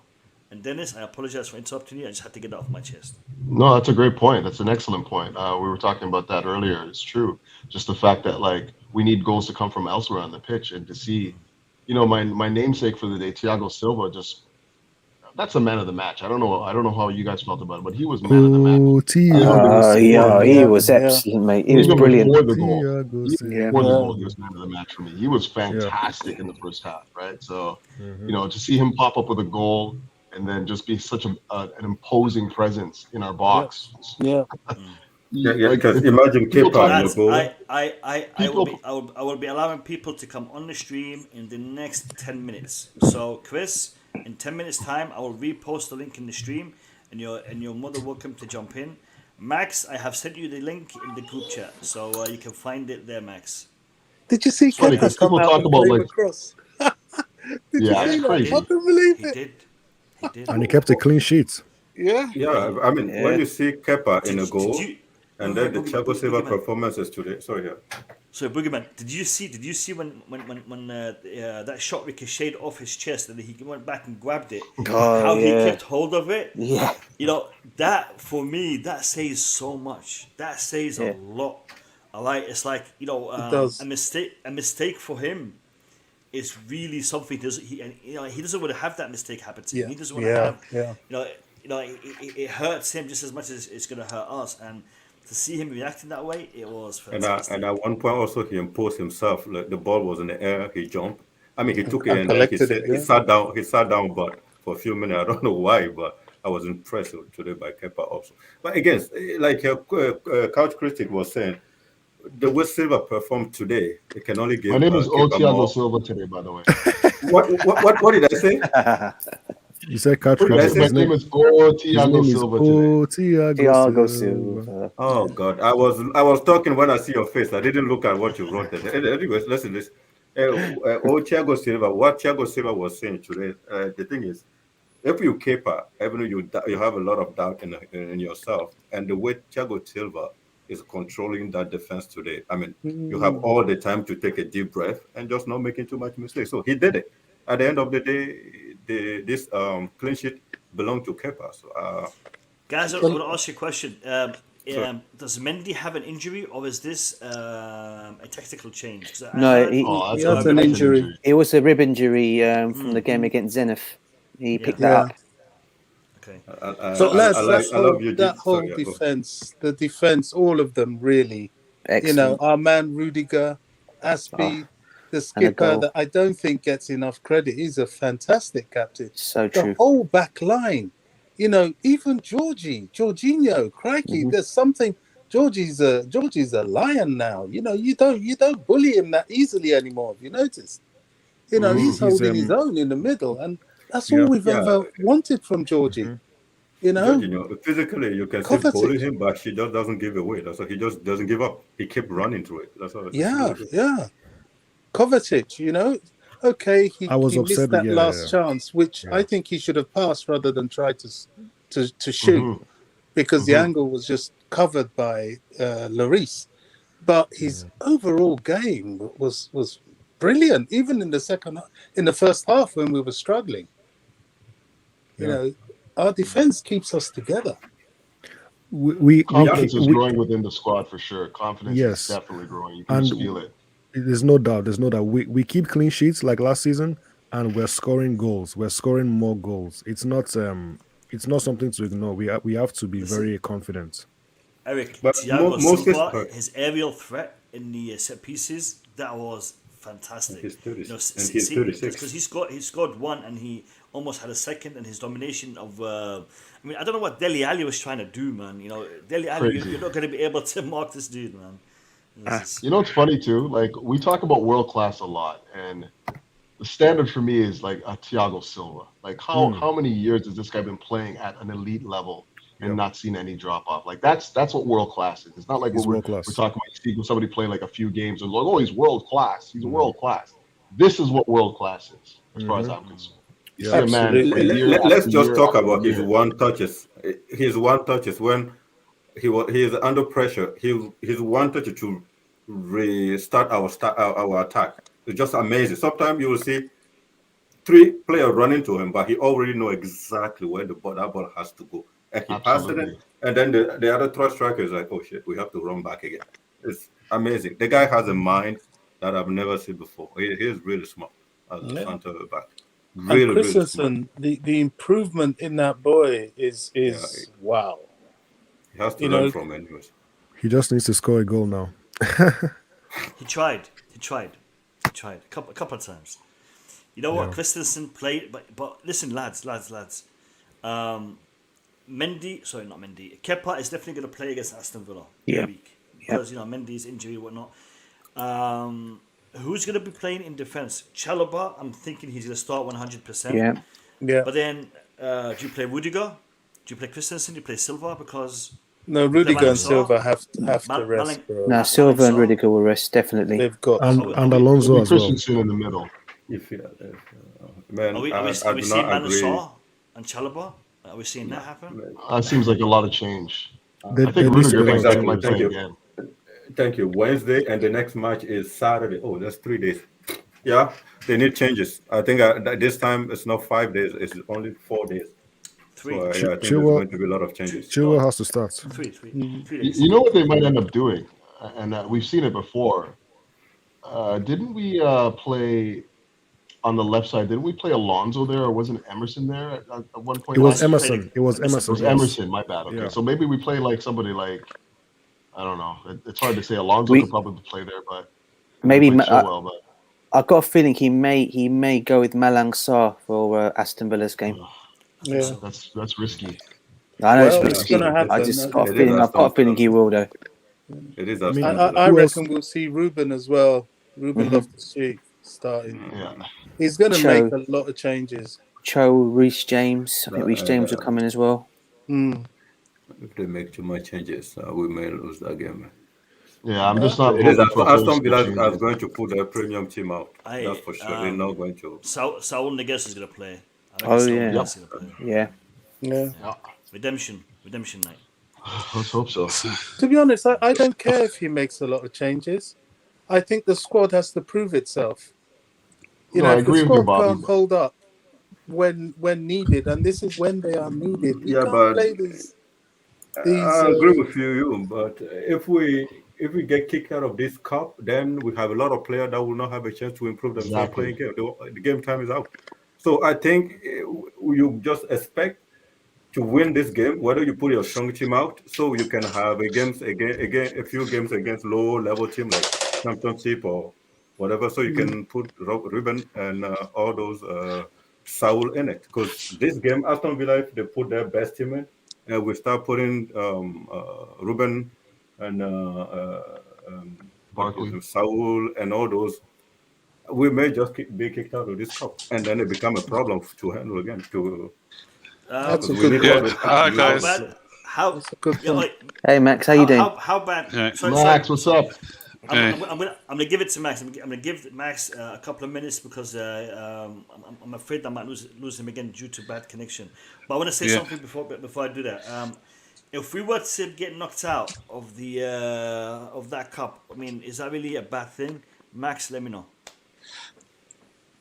And Dennis, I apologize for interrupting you. I just had to get that off my chest. No, that's a great point. That's an excellent point. We were talking about that earlier. It's true. Just the fact that we need goals to come from elsewhere on the pitch, and to see, my namesake for the day, Thiago Silva, that's a man of the match. I don't know how you guys felt about it, but he was man of the match. He was excellent, mate. He was brilliant. Before the goal, he was man of the match for me. He was fantastic in the first half, right? So, to see him pop up with a goal and then just be such an imposing presence in our box. Because imagine Kepa in the goal. I will be allowing people to come on the stream in the next 10 minutes. So, Chris, in 10 minutes' time, I will repost the link in the stream, and you're more than welcome to jump in. Max, I have sent you the link in the group chat, so you can find it there, Max. Did you see Kepa come out and play across? Did you see that? I couldn't believe it. He did. And he kept a clean sheet. Yeah. I mean, when you see Kepa in a goal, and then the Thiago Silva performances today. Sorry, So Boogeyman, did you see when that shot ricocheted off his chest and he went back and grabbed it? How he kept hold of it? Yeah. That for me, that says so much. That says a lot. It's like a mistake for him is really something. He doesn't want to have that mistake happen to him. He doesn't want to have. It hurts him just as much as it's going to hurt us. And to see him reacting that way, it was fantastic. And at one point also he imposed himself. Like the ball was in the air, he jumped. I mean, he took it and he sat down. He sat down, but for a few minutes, I don't know why, but I was impressed today by Kepa also. But again, like Couch Critic was saying, the way Silva performed today, it can only give. My name is Thiago Silva today, by the way. What did I say? You said Couch Critic. My name is Thiago Silva today. Thiago Silva. Oh God, I was talking when I see your face. I didn't look at what you wrote there. Anyways, listen. Thiago Silva. What Thiago Silva was saying today. The thing is, if you Kepa, even though you have a lot of doubt in yourself, and the way Thiago Silva is controlling that defense today. I mean, you have all the time to take a deep breath and just not making too much mistakes. So he did it. At the end of the day, this clean sheet belonged to Kepa. So, guys, I want to ask you a question. Does Mendy have an injury, or is this a tactical change? No, he has an injury. It was a rib injury from the game against Zenit. He picked that up. Okay. So that whole defense, the defense, all of them really. Excellent. Our man Rudiger, Aspi, the skipper that I don't think gets enough credit. He's a fantastic captain. So true. The whole back line, even Jorginho, crikey, there's something. Georgie's a lion now. You don't bully him that easily anymore. Have you noticed? He's holding his own in the middle, and that's all we've ever wanted from Georgie. Physically you can still bully him, but he just doesn't give away. That's why he just doesn't give up. He kept running through it. That's all. Yeah. Kovačić, okay, he missed that last chance, which I think he should have passed rather than try to shoot, because the angle was just covered by Lloris. But his overall game was brilliant, even in the first half when we were struggling. Our defense keeps us together. Confidence is growing within the squad for sure. Confidence is definitely growing. You can just feel it. There's no doubt. We keep clean sheets like last season, and we're scoring goals. We're scoring more goals. It's not something to ignore. We have to be very confident. Eric, Thiago Silva, his aerial threat in the set pieces, that was fantastic. He's 36. Because he scored one and he almost had a second, and his domination of I don't know what Dele Alli was trying to do, man. Dele Alli, you're not going to be able to mark this dude, man. It's funny too. Like, we talk about world class a lot, and the standard for me is like a Thiago Silva. Like how many years has this guy been playing at an elite level and not seen any drop off? Like that's what world class is. It's not like what we're talking about. You see somebody play like a few games and like, oh, he's world class. He's world class. This is what world class is, as far as I'm concerned. You see a man let's just talk about his one touches. His one touches when he is under pressure. His one touch to restart our attack. It's just amazing. Sometimes you will see 3 players running to him, but he already know exactly where that ball has to go. And he passes it, and then the other 3 strikers like, oh shit, we have to run back again. It's amazing. The guy has a mind that I've never seen before. He is really smart as a center back. Really, and Christensen, the improvement in that boy is wow. He has to learn from anyways. He just needs to score a goal now. He tried a couple of times. You know what? Christensen played, but listen, lads. Kepa is definitely going to play against Aston Villa week because Mendy's injury and whatnot. Who's going to be playing in defense? Chalobah, I'm thinking he's going to start 100%. Yeah. But then, do you play Rudiger? Do you play Christensen? Do you play Silva? Because no, Rudiger and Silva have to rest. No, Silva and Rudiger will rest definitely. They've got and Alonso as well. Christensen in the middle. Are we seeing Mansour and Chalobah? Are we seeing that happen? That seems like a lot of change. I think Rudiger might play again. Thank you. Wednesday and the next match is Saturday. Oh, that's 3 days. Yeah, they need changes. I think this time it's not 5 days. It's only 4 days. 3. So, I think there's going to be a lot of changes. Chilwell has to start. 3 days. You know what they might end up doing, and we've seen it before. Didn't we play on the left side? Didn't we play Alonso there, or wasn't Emerson there at one point? It was Emerson. It was Emerson. My bad. Okay, so maybe we play like somebody like, I don't know. It's hard to say. Alonso could probably play there, but maybe I've got a feeling he may go with Malang Sarr for Aston Villa's game. Yeah, that's risky. I know it's risky. I just got a feeling. I've got a feeling he will though. It is. I reckon we'll see Ruben as well. Ruben Loftus-Cheek starting. Yeah, he's going to make a lot of changes. Reece James. I think Reece James will come in as well. If they make too much changes, we may lose that game. Yeah, I'm just not. Aston Villa is going to put their premium team out. That's for sure. They're not going to. Saul Niguez is going to play. Yeah. Redemption night. Let's hope so. To be honest, I don't care if he makes a lot of changes. I think the squad has to prove itself. If the squad can't hold up when needed, and this is when they are needed. You can't play these. I agree with you, but if we get kicked out of this cup, then we have a lot of players that will not have a chance to improve themselves playing game. The game time is out. So I think you just expect to win this game, whether you put your strong team out, so you can have a few games against low-level team like Championship or whatever, so you can put Ruben and all those Saul in it. Because this game, Aston Villa, if they put their best team in, and we start putting Ruben and Barkley, Saul and all those, we may just be kicked out of this cup, and then it become a problem to handle again. That's a good one. Hi guys. Hey Max, how you doing? How bad? Max, what's up? I'm gonna give it to Max. I'm gonna give Max a couple of minutes because I'm afraid I might lose him again due to bad connection. But I want to say something before I do that. If we were to get knocked out of the of that cup, I mean, is that really a bad thing? Max, let me know.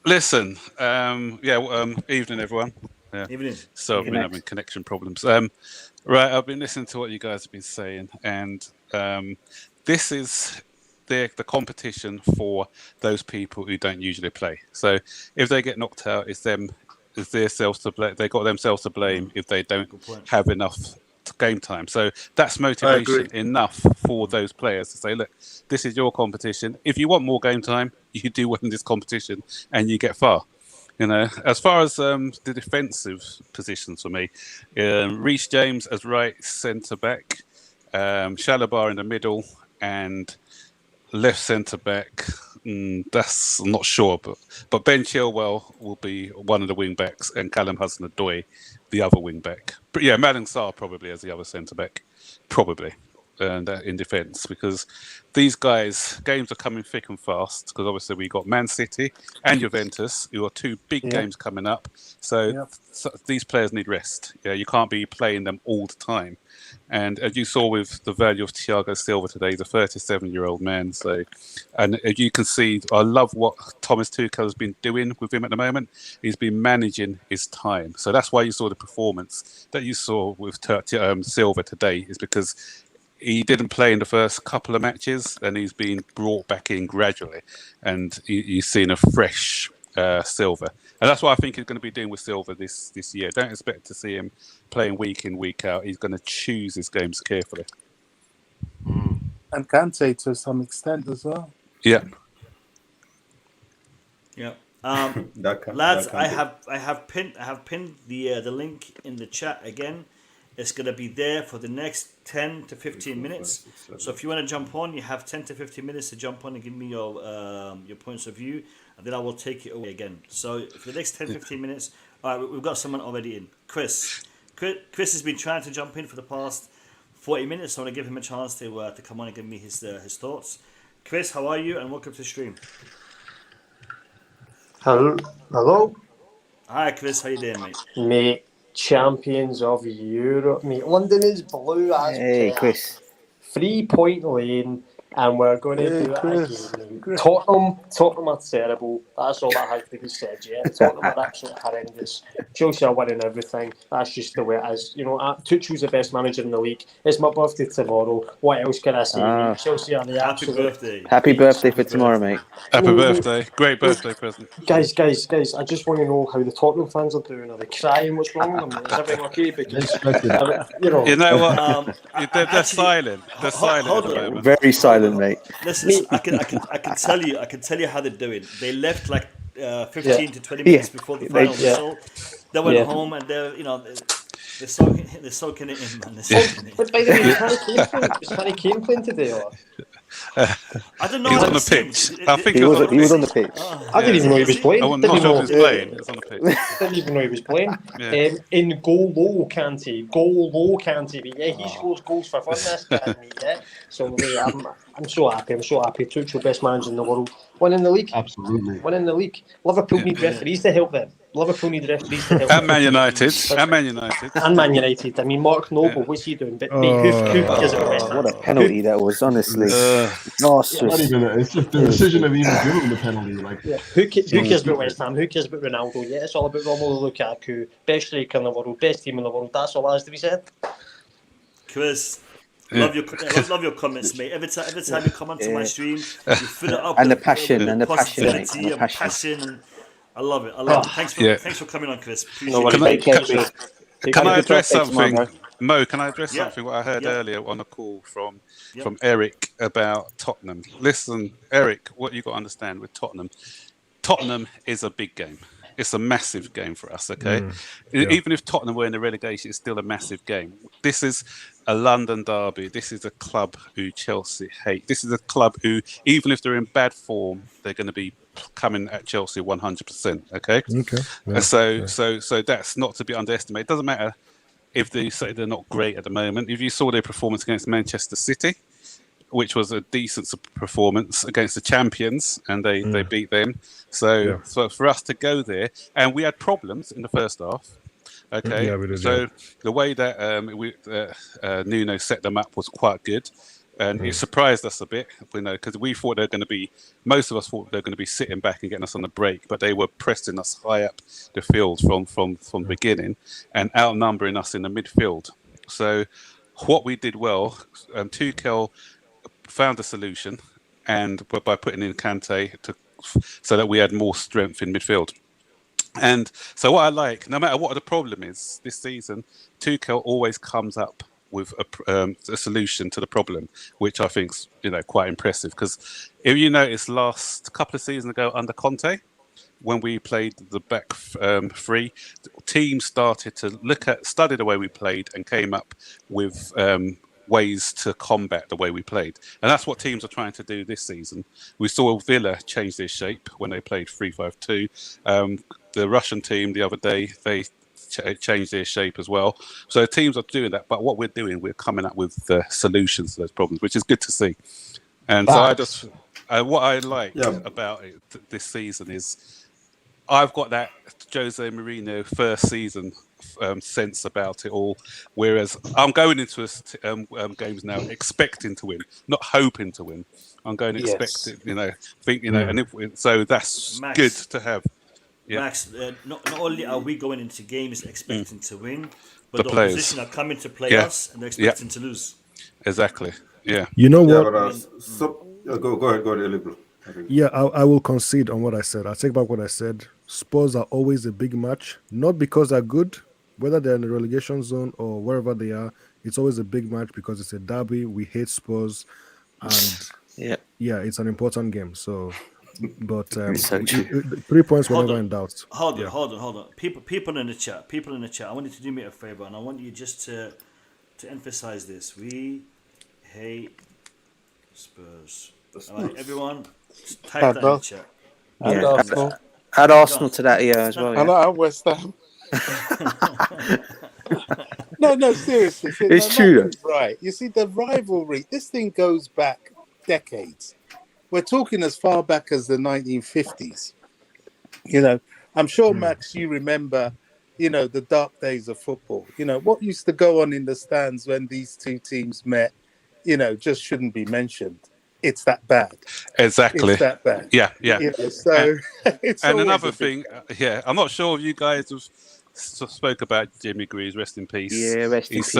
Listen, evening everyone. Yeah. Evening. So I've been having connection problems. Right, I've been listening to what you guys have been saying, and this is the competition for those people who don't usually play. So if they get knocked out, it's themselves to blame. They got themselves to blame if they don't have enough game time. So that's motivation enough for those players to say, look, this is your competition. If you want more game time, you do win this competition and you get far. As far as the defensive positions for me, Reece James as right centre back, Chalobah in the middle, and left centre back That's I'm not sure, but Ben Chilwell will be one of the wing backs, and Callum Hudson-Odoi the other wing back. But yeah, Malang Sarr probably as the other centre back, probably, and in defence, because these guys games are coming thick and fast. Because obviously we got Man City and Juventus, who are two big games coming up. So these players need rest. Yeah, you can't be playing them all the time. And as you saw with the value of Thiago Silva today, he's a 37-year-old man. So, and as you can see, I love what Thomas Tuchel has been doing with him at the moment. He's been managing his time. So that's why you saw the performance that you saw with Silva today, is because he didn't play in the first couple of matches, and he's been brought back in gradually. And you've seen a fresh Silva. And that's what I think he's going to be doing with Silva this year. Don't expect to see him playing week in, week out. He's going to choose his games carefully. And Kante to some extent as well. Yeah. Yeah. Lads, I have pinned the link in the chat again. It's going to be there for the next 10 to 15 minutes. So if you want to jump on, you have 10 to 15 minutes to jump on and give me your points of view, and then I will take it away again. So for the next 10, 15 minutes, all right, we've got someone already in. Chris has been trying to jump in for the past 40 minutes, so I want to give him a chance to come on and give me his thoughts. Chris, how are you? And welcome to the stream. Hello. Hi, Chris. How you doing, mate? Mate, champions of Europe, mate. London is blue as Hey, Chris. 3 Point Lane, and we're going to do it again. Tottenham are terrible. That's all that has to be said, yeah. Tottenham are absolutely horrendous. Chelsea are winning everything. That's just the way it is. You know, Tuchel's the best manager in the league. It's my birthday tomorrow. What else can I say? Chelsea are the absolute... Happy birthday for tomorrow, mate. Happy birthday. Great birthday present. Guys, I just want to know how the Tottenham fans are doing. Are they crying? What's wrong with them? Is everything okay? Because, you know what? They're silent. They're silent at the moment. Very silent, mate. Listen, I can tell you how they're doing. They left like 15 to 20 minutes before the final whistle. They went home and they're soaking it in, man. But by the way, is Harry Kane playing today? Or? I don't know. He's on the pitch. I think he was on the pitch. I didn't even know he was playing. I'm not sure if he's playing. He's on the pitch. Didn't even know he was playing. In goal low, can't he? But yeah, he scores goals for fun. This guy, yeah. So I'm so happy. Tuchel, best manager in the world, winning the league. Absolutely, winning the league. Liverpool need referees to help them. And Man United. And Man United. I mean, Mark Noble, what's he doing? But who cares about West Ham? What a penalty that was, honestly. It's just the decision of even giving the penalty. Who cares about West Ham? Who cares about Ronaldo? Yeah, it's all about Romelu Lukaku, best striker in the world, best team in the world. That's all that has to be said. Chris, love your comments, mate. Every time you come onto my stream, you fill it up and with the passion, positivity and passion. I love it. Thanks for coming on, Chris. Can I address something? Mo, can I address something what I heard earlier on a call from Eric about Tottenham? Listen, Eric, what you got to understand with Tottenham is a big game. It's a massive game for us, okay? Even if Tottenham were in the relegation, it's still a massive game. This is a London derby. This is a club who Chelsea hate. This is a club who, even if they're in bad form, they're going to be coming at Chelsea 100%, okay? So that's not to be underestimated. It doesn't matter if they say they're not great at the moment. If you saw their performance against Manchester City, which was a decent performance against the champions, and they beat them. So for us to go there, and we had problems in the first half. Okay, so the way that Nuno set them up was quite good, and it surprised us a bit, because we thought most of us thought they were going to be sitting back and getting us on the break, but they were pressing us high up the field from the beginning and outnumbering us in the midfield. So what we did well, Tuchel found a solution, and by putting in Kante so that we had more strength in midfield. And so what I like, no matter what the problem is this season, Tuchel always comes up with a solution to the problem, which I think's quite impressive. Because if you notice, last couple of seasons ago under Conte, when we played the back three, teams started to study the way we played and came up with ways to combat the way we played. And that's what teams are trying to do this season. We saw Villa change their shape when they played 3-5-2. The Russian team the other day, they changed their shape as well. So teams are doing that. But what we're doing, we're coming up with solutions to those problems, which is good to see. And so I just, what I like about it this season is I've got that Jose Mourinho first season sense about it all, whereas I'm going into games now expecting to win, not hoping to win. I'm going expecting, and so that's Max, good to have. Yeah. Max, not only are we going into games expecting to win, but the players opposition are coming to play us and they're expecting to lose. Exactly. Yeah. You know what? Go ahead, Elibro. Yeah, I will concede on what I said. I take back what I said. Spurs are always a big match, not because they're good, whether they're in the relegation zone or wherever they are. It's always a big match because it's a derby. We hate Spurs, and it's an important game. So, but 3 points were never in doubt. Hold on. People in the chat. I want you to do me a favor, and I want you just to emphasize this. We hate Spurs. All right, everyone, just type that in the chat. And Arsenal. Add Arsenal to that as well. And West Ham. No, seriously. It's true. Right. You see, the rivalry, this thing goes back decades. We're talking as far back as the 1950s. I'm sure, Max, you remember, the dark days of football. What used to go on in the stands when these two teams met, just shouldn't be mentioned. It's that bad. Exactly. It's that bad. Yeah. So it's and another thing, I'm not sure if you guys have spoke about Jimmy Greaves, rest in peace. Yeah, rest in peace.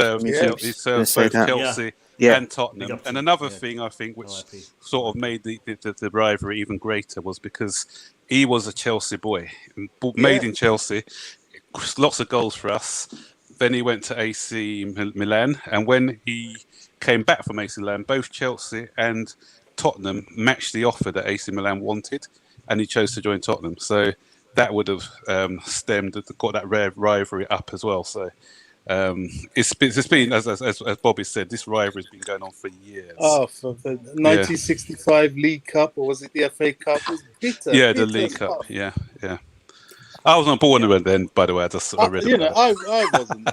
He served both Chelsea and Tottenham. And another thing I think which sort of made the rivalry even greater was because he was a Chelsea boy, made in Chelsea, lots of goals for us. Then he went to AC Milan, and when he came back from AC Milan, both Chelsea and Tottenham matched the offer that AC Milan wanted, and he chose to join Tottenham. So that would have got that rivalry up as well. So it's been, as Bobby said, this rivalry has been going on for years. Oh, for the 1965 League Cup, or was it the FA Cup? It was bitter. Yeah, the League Cup. Yeah. I wasn't born then, by the way. I just read it. I wasn't.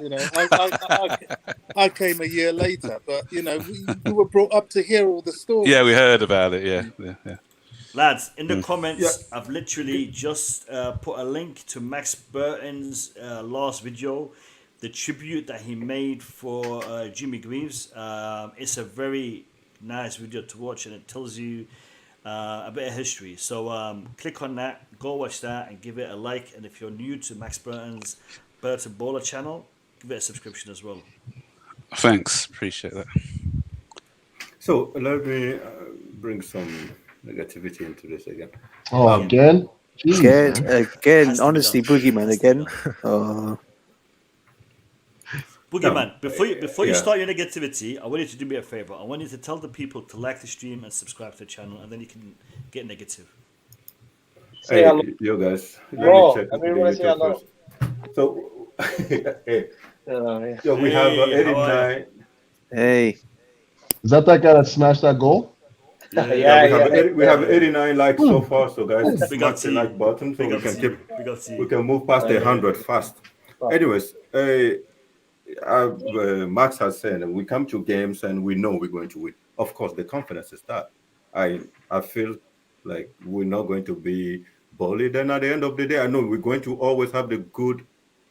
I came a year later, but we were brought up to hear all the stories. Yeah, we heard about it. Yeah. Lads, in the comments, I've literally just put a link to Max Burton's last video, the tribute that he made for Jimmy Greaves. It's a very nice video to watch, and it tells you a bit of history. So click on that, go watch that, and give it a like. And if you're new to Max Burton's Burton Bowler channel, give it a subscription as well. Thanks, appreciate that. So let me bring some negativity into this again. Oh, again? Again, honestly, Boogeyman again. Boogeyman, before you start your negativity, I want you to do me a favor. I want you to tell the people to like the stream and subscribe to the channel, and then you can get negative. Hey, you guys. First. So, we have 89. Hey. Is that guy that smashed that goal? We have 89 likes so far, so guys, smash the like button so we can move past the 100 fast. Anyways, Max has said we come to games and we know we're going to win. Of course, the confidence is that. I feel like we're not going to be bullied, and at the end of the day, I know we're going to always have the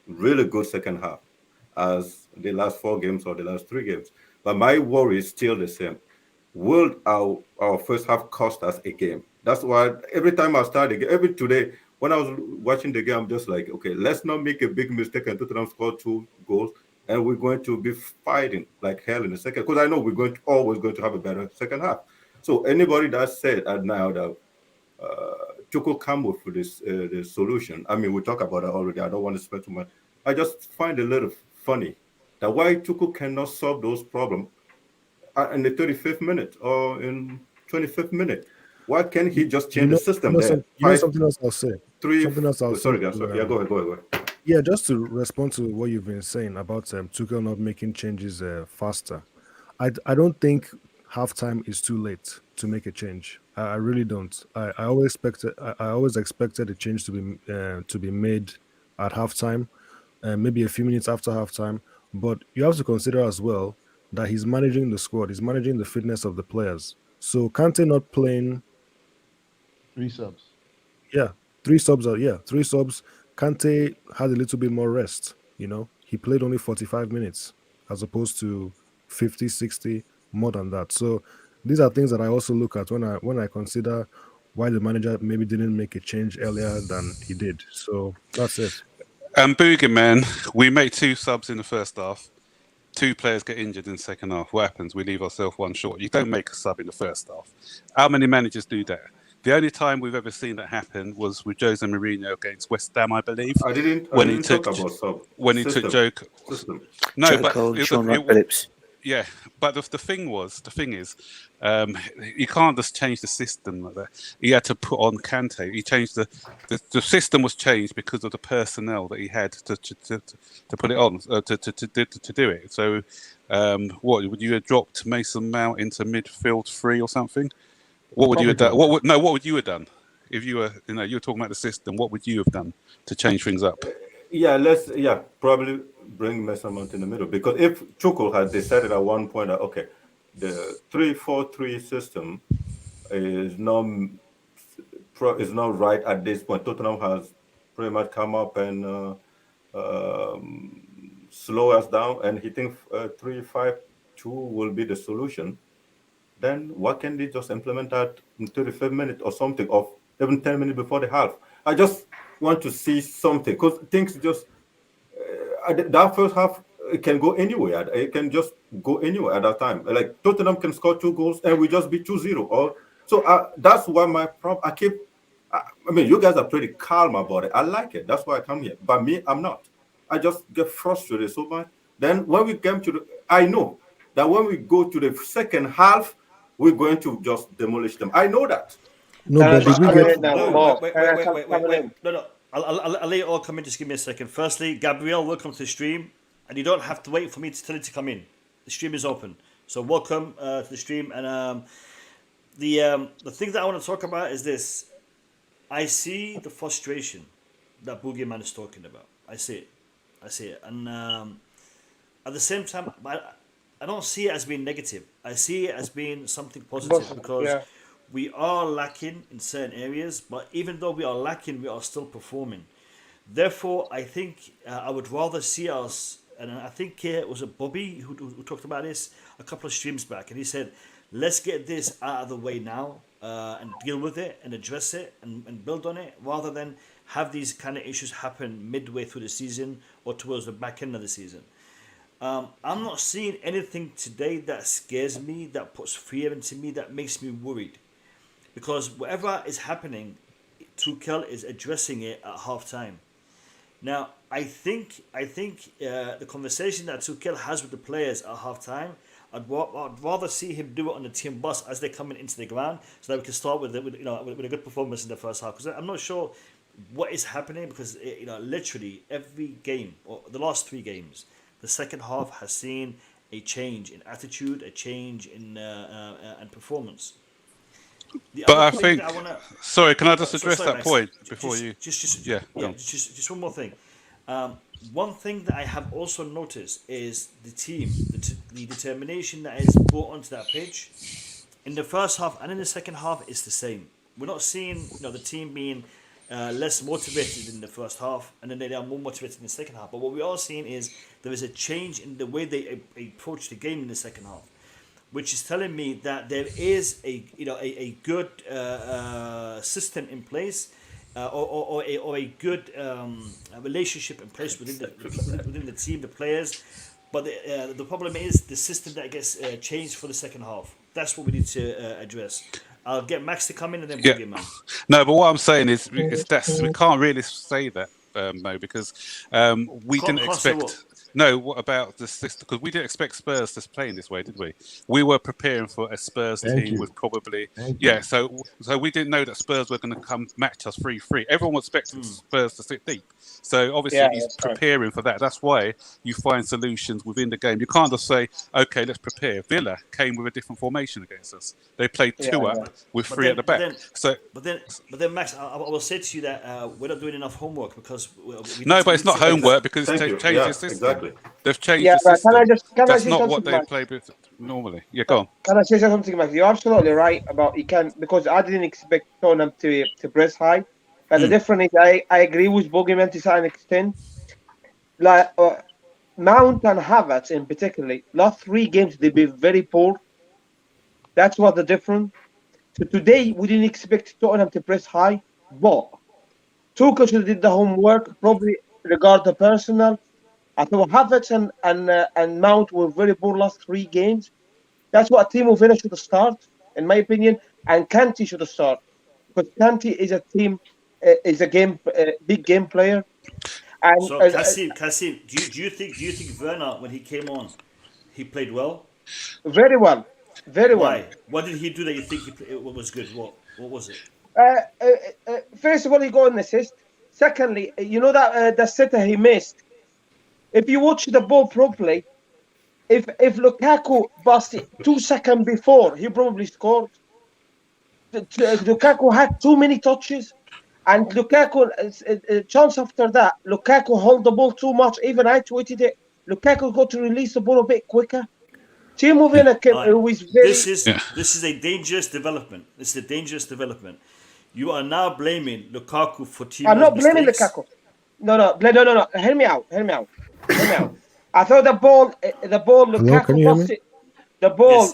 really good second half as the last 4 games or the last 3 games. But my worry is still the same. Will our first half cost us a game? That's why every time I start again, today when I was watching the game, I'm just like, okay, let's not make a big mistake and Tottenham score 2 goals, and we're going to be fighting like hell in the second, because I know we're always going to have a better second half. So anybody that said now that Tuchel come with this the solution, I mean, we talked about it already. I don't want to spend too much. I just find it a little funny that why Tuchel cannot solve those problems in the 35th minute or in 25th minute. Why can't he just change the system there? Something else I'll say. Sorry, guys. Yeah, go ahead. Yeah, just to respond to what you've been saying about Tuchel not making changes faster. I don't think halftime is too late to make a change. I really don't. I always expected a change to be made at halftime, maybe a few minutes after halftime. But you have to consider as well that he's managing the squad. He's managing the fitness of the players. So Kante not playing. 3 subs. Yeah, 3 subs. Yeah, 3 subs. Kante had a little bit more rest. He played only 45 minutes as opposed to 50, 60, more than that. So these are things that I also look at when I consider why the manager maybe didn't make a change earlier than he did. So that's it. Boogie, man, we make 2 subs in the first half. 2 players get injured in the second half. What happens? We leave ourselves 1 short. You don't make a sub in the first half. How many managers do that? The only time we've ever seen that happen was with Jose Mourinho against West Ham, I believe. I didn't talk about sub. When System. he took Joe. System. No, Joe but Cole, Sean Phillips. yeah, but the thing is, you can't just change the system like that. He had to put on Kante. He changed the system was changed because of the personnel that he had to put it on to do it. So, what would you have dropped Mason Mount into midfield 3 or something? What would you have done? What would you have done if you were you were talking about the system? What would you have done to change things up? Probably bring Mason Mount in the middle, because if Tuchel had decided at one point that okay, the 3-4-3 system is not right at this point. Tottenham has pretty much come up and slow us down, and he thinks 3-5-2 will be the solution. Then why can't they just implement that in 35 minutes or something, or even 10 minutes before the half? I just want to see something, because things just that first half, it can go anywhere. It can just go anywhere at that time. Like Tottenham can score 2 goals and we just be 2-0. So that's why my problem. I mean, you guys are pretty calm about it. I like it. That's why I come here. But me, I'm not. I just get frustrated so much. Then when we come to I know that when we go to the second half, we're going to just demolish them. I know that. No, but did we get... Wait. No. I'll let you all come in. Just give me a second. Firstly, Gabriel, welcome to the stream. And you don't have to wait for me to tell you to come in. The stream is open. So welcome to the stream. And the thing that I want to talk about is this. I see the frustration that Boogeyman is talking about. I see it. And at the same time, I don't see it as being negative. I see it as being something positive, because we are lacking in certain areas, but even though we are lacking, we are still performing. Therefore, I think I would rather see us, and I think it was a Bobby who talked about this a couple of streams back, and he said, let's get this out of the way now and deal with it and address it and build on it, rather than have these kind of issues happen midway through the season or towards the back end of the season. I'm not seeing anything today that scares me, that puts fear into me, that makes me worried. Because whatever is happening, Tuchel is addressing it at halftime. Now, I think the conversation that Tuchel has with the players at halftime, I'd rather see him do it on the team bus as they're coming into the ground, so that we can start with a good performance in the first half. Because I'm not sure what is happening, because literally every game, or the last 3 games, the second half has seen a change in attitude, a change in performance. But I think. Sorry, can I just address that point before you? Just one more thing. One thing that I have also noticed is the team, the determination that is brought onto that pitch. In the first half and in the second half, it's the same. We're not seeing the team being less motivated in the first half, and then they are more motivated in the second half. But what we are seeing is there is a change in the way they approach the game in the second half, which is telling me that there is a good system in place, or a good relationship in place within the team, the players. But the problem is the system that gets changed for the second half. That's what we need to address. I'll get Max to come in and then bring him, man. No, but what I'm saying is we can't really say that, Mo, because we didn't expect. No, what about the system? Because we didn't expect Spurs to play in this way, did we? We were preparing for a Spurs team with probably So we didn't know that Spurs were going to come match us 3-3. Everyone was expecting Spurs to sit deep. So obviously he's preparing for that. That's why you find solutions within the game. You can't just say, okay, let's prepare. Villa came with a different formation against us. They played two up with three at the back. But then, Max, I will say to you that we're not doing enough homework because but it's not homework because they've changed the system. Exactly. They've changed the system. That's not what they Max? play with normally. Yeah, go on. Can I say something, Max? You're absolutely right about because I didn't expect Tottenham to press high. But the difference is I agree with Bogeyman to an extent. Like Mount and Havertz in particular, last 3 games they've been very poor. That's what the difference. So today we didn't expect Tottenham to press high, but Tuchel should have did the homework, probably regard the personal. I thought Havertz and Mount were very poor last 3 games. That's what Timo Werner should have started, in my opinion, and Kanté should have started because Kanté is a big game player. And so Kassim, do you think Werner, when he came on, he played well? Very well. Very Why? well. What did he do that you think it was good? What was it? First of all, he got an assist. Secondly, you know that the sitter he missed. If you watch the ball properly, if Lukaku passed it 2 seconds before, he probably scored. Lukaku had too many touches, and Lukaku chance after that, Lukaku held the ball too much. Even I tweeted it. Lukaku got to release the ball a bit quicker. Timo Werner was very. This is a dangerous development. This is a dangerous development. You are now blaming Lukaku for Timo's I'm not blaming mistakes. Lukaku. No. Hear me out. I thought the ball Lukaku passed it. The ball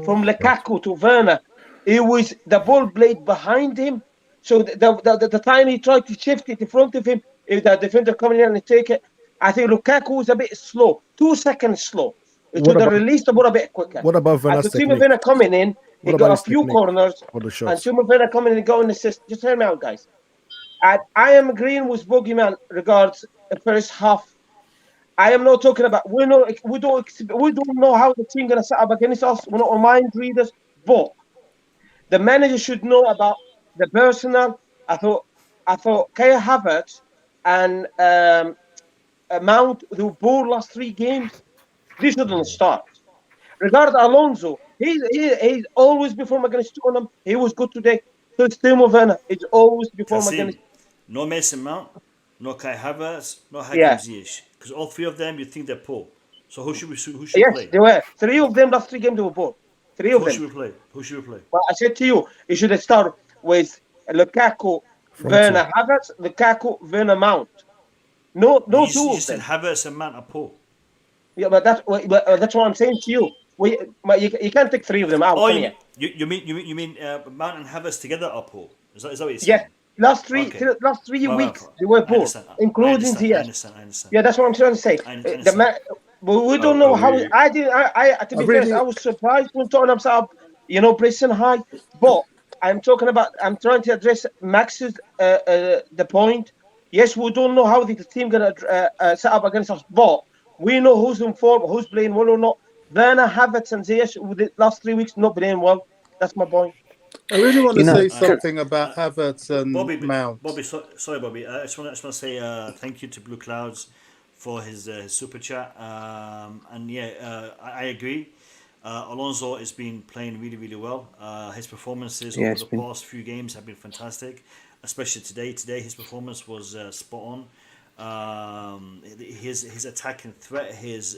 from Lukaku to Werner, it was the ball played behind him. So the time he tried to shift it in front of him, if the defender coming in and take it, I think Lukaku was a bit slow, 2 seconds slow. It should have released the ball a bit quicker. What about Werner's technique? Timo Werner coming in, he got a few corners, and Timo Werner coming in and got an assist. Just hear me out, guys. And I am agreeing with Bogeyman regards the first half. I am not talking about we don't know how the team gonna set up against us. We're not mind readers, but the manager should know about the personnel. I thought Kai Havertz and Mount who bore last 3 games. They shouldn't start. Regarding Alonso, he's always performed against Tottenham. He was good today. So it's Timo Werner. It's always performed against. No Mason Mount, no Kai Havertz, no Hakim Ziyech. Because all 3 of them, you think they're poor. So who should play? Yes, they were. 3 of them last 3 games they were poor. 3 of them. Who should we play? Well, I said to you, you should start with Lukaku, Werner, Havertz, Lukaku, Werner, Mount. No, 2 of them. You said Havertz and Mount are poor. Yeah, but that's what I'm saying to you. You can't take 3 of them out. Oh, you mean Mount and Havertz together are poor? Is that what you're saying? Yeah. Last 3 weeks they were poor, including Ziyech. I understand. Yeah, that's what I'm trying to say. But we don't know how. To be honest, I was surprised when Tottenham set up, pressing high. But I'm trying to address Max's the point. Yes, we don't know how the team gonna set up against us, but we know who's in form, who's playing well or not. Werner, Havertz, and Ziyech with the last 3 weeks not playing well. That's my point. I really want to say something about Havertz and Mount. Sorry, Bobby. I just want to say thank you to Blue Clouds for his super chat. I agree. Alonso has been playing really, really well. His performances over the past few games have been fantastic, especially today. Today, his performance was spot on. His attacking threat, his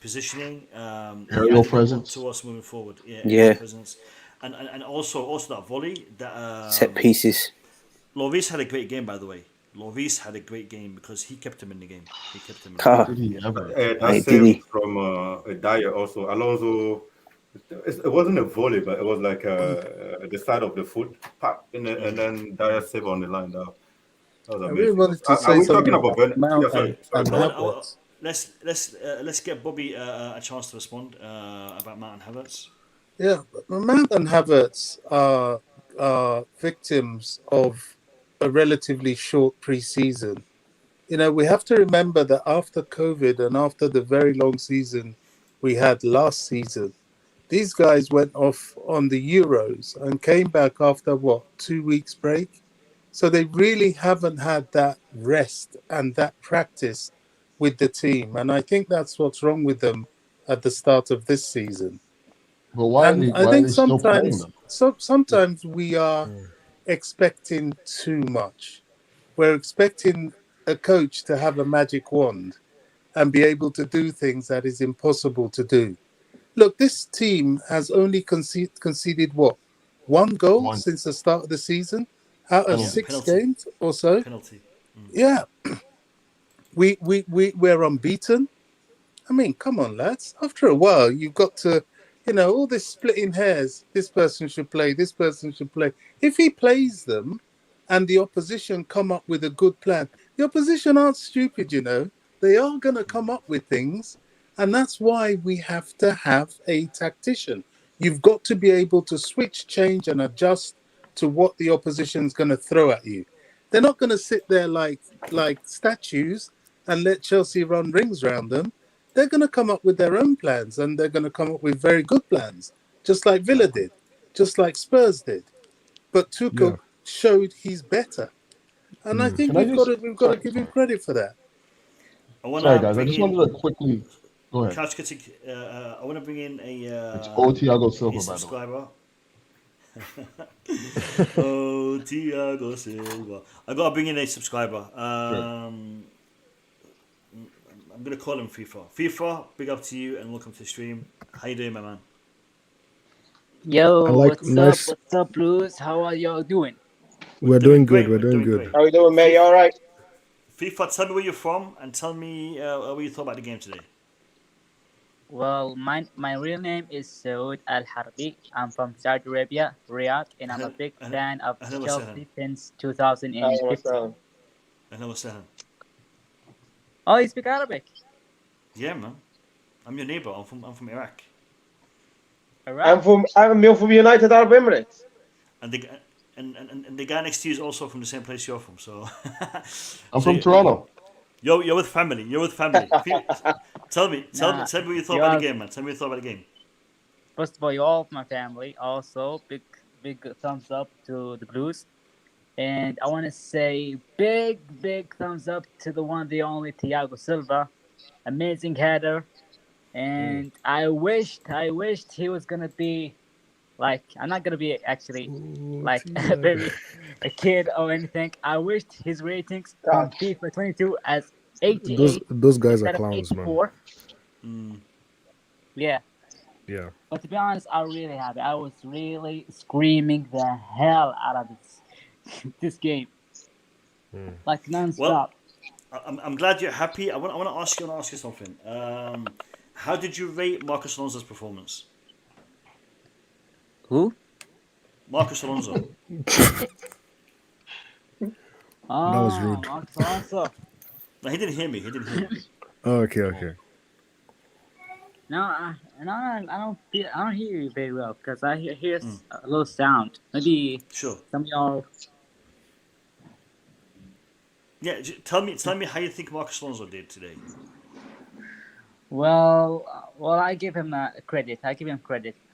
positioning, aerial presence to us moving forward. Presence. And also that volley, that set pieces. Lloris had a great game, by the way. Lloris had a great game because he kept him in the game. Did he ever? That save from Dyer also. Alonso, it wasn't a volley, but it was like the side of the foot, and then Dyer save on the line. That was amazing. I really wanted to say something about Mount. Let's get Bobby a chance to respond about Mount and Havertz. Yeah, Mount and Havertz are victims of a relatively short pre-season. we have to remember that after COVID and after the very long season we had last season, these guys went off on the Euros and came back after 2 weeks break. So they really haven't had that rest and that practice with the team. And I think that's what's wrong with them at the start of this season. But why are they still playing them? Sometimes we are expecting too much. We're expecting a coach to have a magic wand and be able to do things that is impossible to do. Look, this team has only conceded one goal since the start of the season out of 6 games or so. Penalty. Yeah, we're unbeaten. I mean, come on, lads. After a while, you've got to, all this splitting hairs. This person should play. This person should play. If he plays them, and the opposition come up with a good plan, the opposition aren't stupid. They are going to come up with things. And that's why we have to have a tactician. You've got to be able to switch, change, and adjust to what the opposition's going to throw at you. They're not going to sit there like statues and let Chelsea run rings around them. They're going to come up with their own plans, and they're going to come up with very good plans, just like Villa did, just like Spurs did. But Tuchel showed he's better. And I think we've got to give him credit for that. Sorry, guys. I just wanted to quickly... Go ahead. I want to bring in it's Thiago Silva, subscriber. Thiago Silva. I got to bring in a subscriber. I'm going to call him FIFA. FIFA, big up to you and welcome to the stream. How you doing, my man? Yo, what's up, Blues? How are y'all doing? We're doing good. We're doing good. How you doing, mate? You all right? FIFA, tell me where you're from and tell me what you thought about the game today. Well, my real name is Saud Al Harbi. I'm from Saudi Arabia, Riyadh, and I'm a big fan of Chelsea since 2015. Oh, you speak Arabic? Yeah, man. I'm your neighbor. I'm from Iraq. I'm from United Arab Emirates. And the guy next to you is also from the same place you're from. So I'm from Toronto. You're with family. Tell me what you thought about the game, man. Tell me what you thought about the game. First of all, you're all of my family. Also, big thumbs up to the Blues. And I want to say big thumbs up to the one, the only Thiago Silva. Amazing header. And I wished he was going to be like, I'm not going to be actually like a kid or anything. I wished his ratings on FIFA 22 as 88. Those guys are clowns, 84. Man. Yeah. Yeah. But to be honest, I'm really happy. I was really screaming the hell out of this game. Like non-stop. Well, I'm glad you're happy. I want to ask you something. How did you rate Marcos Alonso's performance? Who? Marcos Alonso. That was rude. Marcos Alonso. No, he didn't hear me. Oh, okay. No, I don't hear you very well because I hear a little sound. Maybe some of y'all. Yeah, tell me how you think Marcos Alonso did today. Well, I give him credit.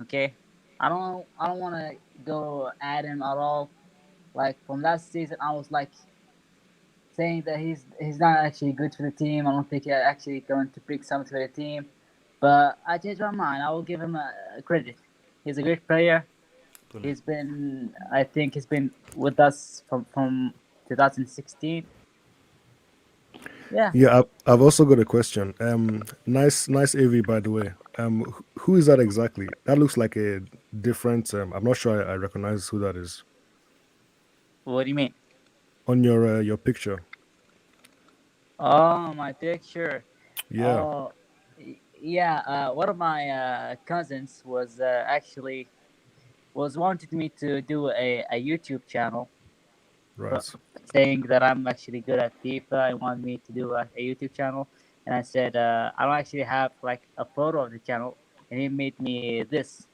Okay, I don't want to go at him at all. Like from last season, I was like saying that he's not actually good for the team. I don't think he's actually going to bring something to the team. But I changed my mind. I will give him credit. He's a great player. He's been with us from 2016. Yeah. I've also got a question. Nice AV, by the way. Who is that exactly? That looks like a different. I'm not sure I recognize who that is. What do you mean? On your picture. Oh, my picture. Yeah. Yeah. One of my cousins was wanted me to do a YouTube channel. Right. Saying that I'm actually good at FIFA. He wanted me to do a YouTube channel, and I said I don't actually have like a photo of the channel, and he made me this.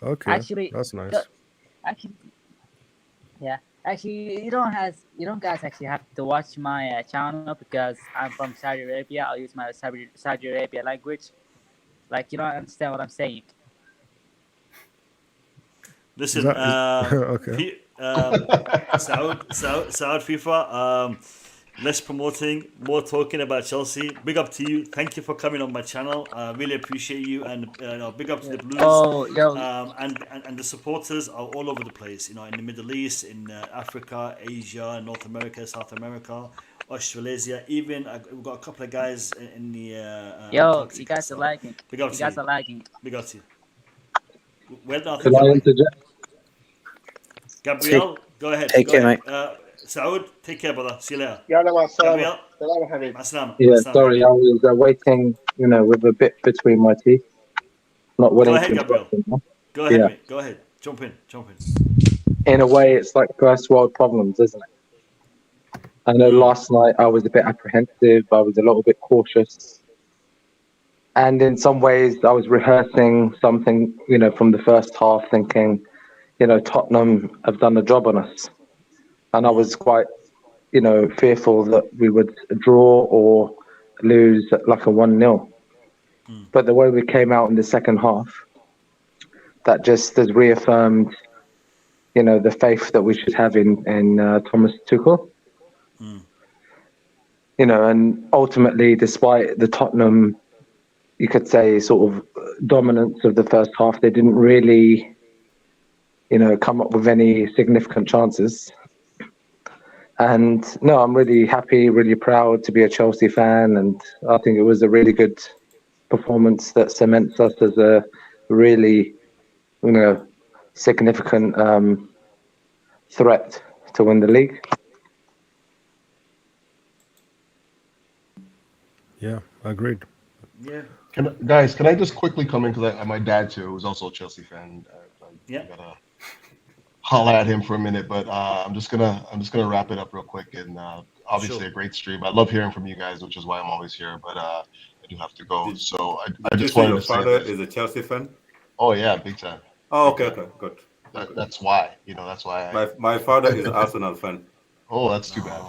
Okay. Actually, that's nice. Yeah. Actually, you don't guys actually have to watch my channel because I'm from Saudi Arabia. I'll use my Saudi Arabia language. Like, you don't understand what I'm saying. Listen, okay. Saud FIFA, less promoting, more talking about Chelsea. Big up to you. Thank you for coming on my channel. I really appreciate you, and big up to the Blues. Oh, yo. And the supporters are all over the place. You know, in the Middle East, in Africa, Asia, North America, South America, Australasia. Even we've got a couple of guys in the. Yo, you guys are lagging. Big up to you. Guys are lagging. Big up to you. Well done. Can I interject? Gabriel, go ahead. Take care, mate. Saud, take care, brother. See you later. Gabriel. Yeah, sorry, I was waiting, with a bit between my teeth. Not willing Go ahead, to. Gabriel. Go ahead, mate. Go ahead. Jump in. In a way, it's like first world problems, isn't it? I know last night I was a bit apprehensive. I was a little bit cautious. And in some ways, I was rehearsing something, from the first half, thinking, Tottenham have done a job on us. And I was quite, fearful that we would draw or lose like a 1-0. But the way we came out in the second half, that just has reaffirmed, the faith that we should have in Thomas Tuchel. And ultimately, despite the Tottenham, you could say, sort of dominance of the first half, they didn't really, come up with any significant chances. And no, I'm really happy, really proud to be a Chelsea fan. And I think it was a really good performance that cements us as a really, significant threat to win the league. Yeah, agreed. Yeah. Can I just quickly come in, because my dad too was also a Chelsea fan. Yeah. Gotta holler at him for a minute, but I'm just gonna wrap it up real quick. And obviously a great stream. I love hearing from you guys, which is why I'm always here. But I do have to go. So I just wanted to say your father is a Chelsea fan. Oh yeah, big time. Oh, okay, good. That's why. That's why. My father is an Arsenal fan. Oh, that's too bad.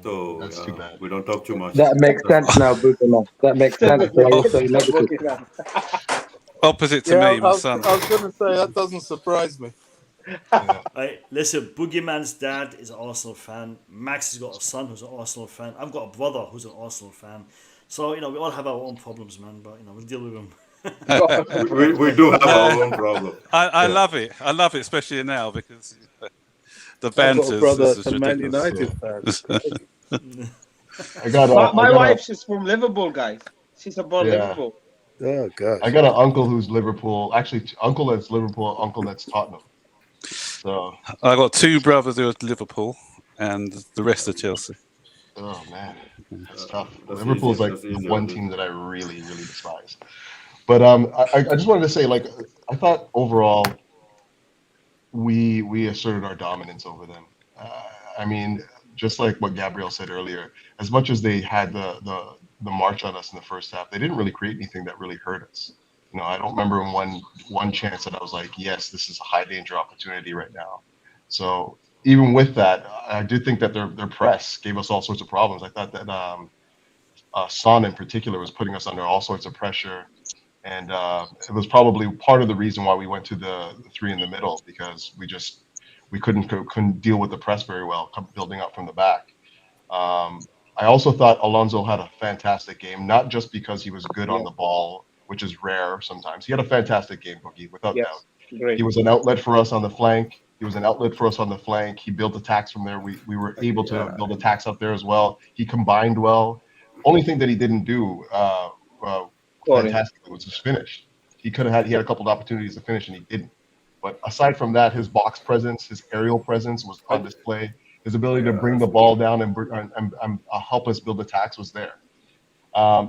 So that's too bad. We don't talk too much. That makes sense now, Bugano. That makes sense. Opposite to me, my son. I was going to say, that doesn't surprise me. Right, listen, Boogeyman's dad is an Arsenal fan. Max has got a son who's an Arsenal fan. I've got a brother who's an Arsenal fan. So, we all have our own problems, man, but, we'll deal with them. we do have our own problem. I love it. I love it, especially now, because the banter is ridiculous. I got my wife is from Liverpool, guys. She's about Liverpool. Oh god! I got an uncle who's Liverpool. Actually, uncle that's Liverpool, uncle that's Tottenham. So I got two brothers who are Liverpool, and the rest are Chelsea. Oh man, that's tough. Liverpool's like the one team that I really, really despise. But I just wanted to say, I thought overall we asserted our dominance over them. I mean, just like what Gabriel said earlier, as much as they had the march on us in the first half, they didn't really create anything that really hurt us. I don't remember in one chance that I was like, yes, this is a high danger opportunity right now. So even with that, I do think that their press gave us all sorts of problems. I thought that Son in particular was putting us under all sorts of pressure. And it was probably part of the reason why we went to the three in the middle, because we couldn't deal with the press very well, building up from the back. I also thought Alonso had a fantastic game, not just because he was good on the ball, which is rare sometimes. He had a fantastic game, Boogie, without doubt. Great. He was an outlet for us on the flank. He built attacks from there. We were able to build attacks up there as well. He combined well. Only thing that he didn't do fantastically was his finish. He had a couple of opportunities to finish, and he didn't. But aside from that, his box presence, his aerial presence was on display. His ability to bring the ball down and help us build attacks was there.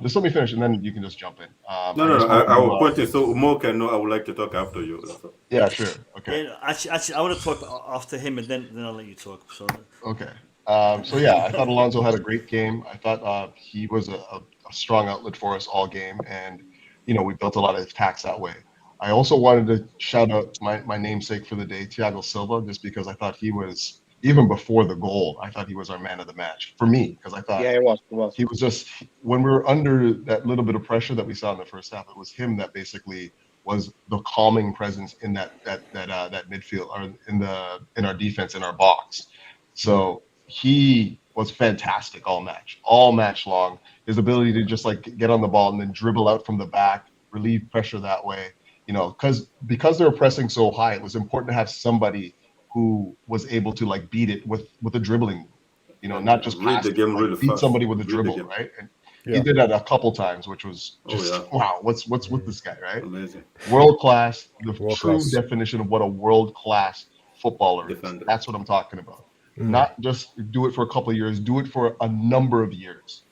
Just let me finish, and then you can just jump in. No. I will put it so Mo can know. I would like to talk after you. Yeah, sure. Okay. Yeah, actually, I want to talk after him, and then I'll let you talk. So. Okay. So yeah, I thought Alonso had a great game. I thought he was a strong outlet for us all game, and we built a lot of attacks that way. I also wanted to shout out my namesake for the day, Thiago Silva, just because I thought he was, even before the goal, I thought he was our man of the match for me, because I thought he was just, when we were under that little bit of pressure that we saw in the first half, it was him that basically was the calming presence in that midfield, or in our defense, in our box. So he was fantastic all match long. His ability to just like get on the ball and then dribble out from the back, relieve pressure that way. You know, because they were pressing so high, it was important to have somebody who was able to like beat it with a dribbling, you know, not just pass, beat somebody with a dribble, right? And he did that a couple times, which was just wow. What's with this guy, right? Amazing. World class, the true definition of what a world class footballer is. That's what I'm talking about. Not just do it for a couple of years, do it for a number of years,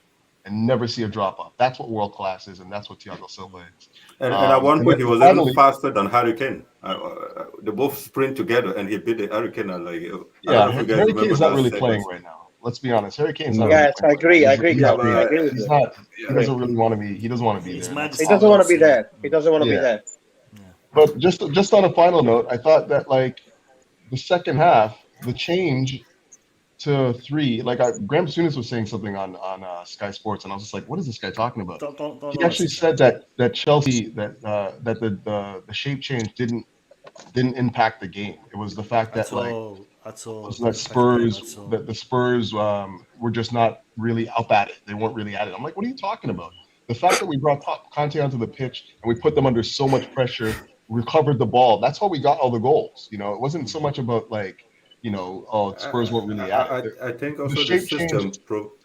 and never see a drop off. That's what world class is, and that's what Thiago Silva is. And at one point, he was even faster than Harry Kane. They both sprint together, and he beat the Harry Kane. Harry Kane is not really playing right now. Let's be honest. Harry Kane's not. Yes, I agree. He's not. He doesn't really want to be. He doesn't want to be there. He doesn't want to be there. He doesn't want to be there. But just on a final note, I thought that like the second half, the change to 3, like Graham Souness was saying something on Sky Sports, and I was just like, what is this guy talking about? He actually said that Chelsea, that the shape change didn't impact the game. It was the fact that the Spurs were just not really up at it. They weren't really at it. I'm like, what are you talking about? The fact that we brought Conte onto the pitch and we put them under so much pressure, recovered the ball. That's how we got all the goals. You know, it wasn't so much about like, you know, Spurs weren't really at it. I think also the system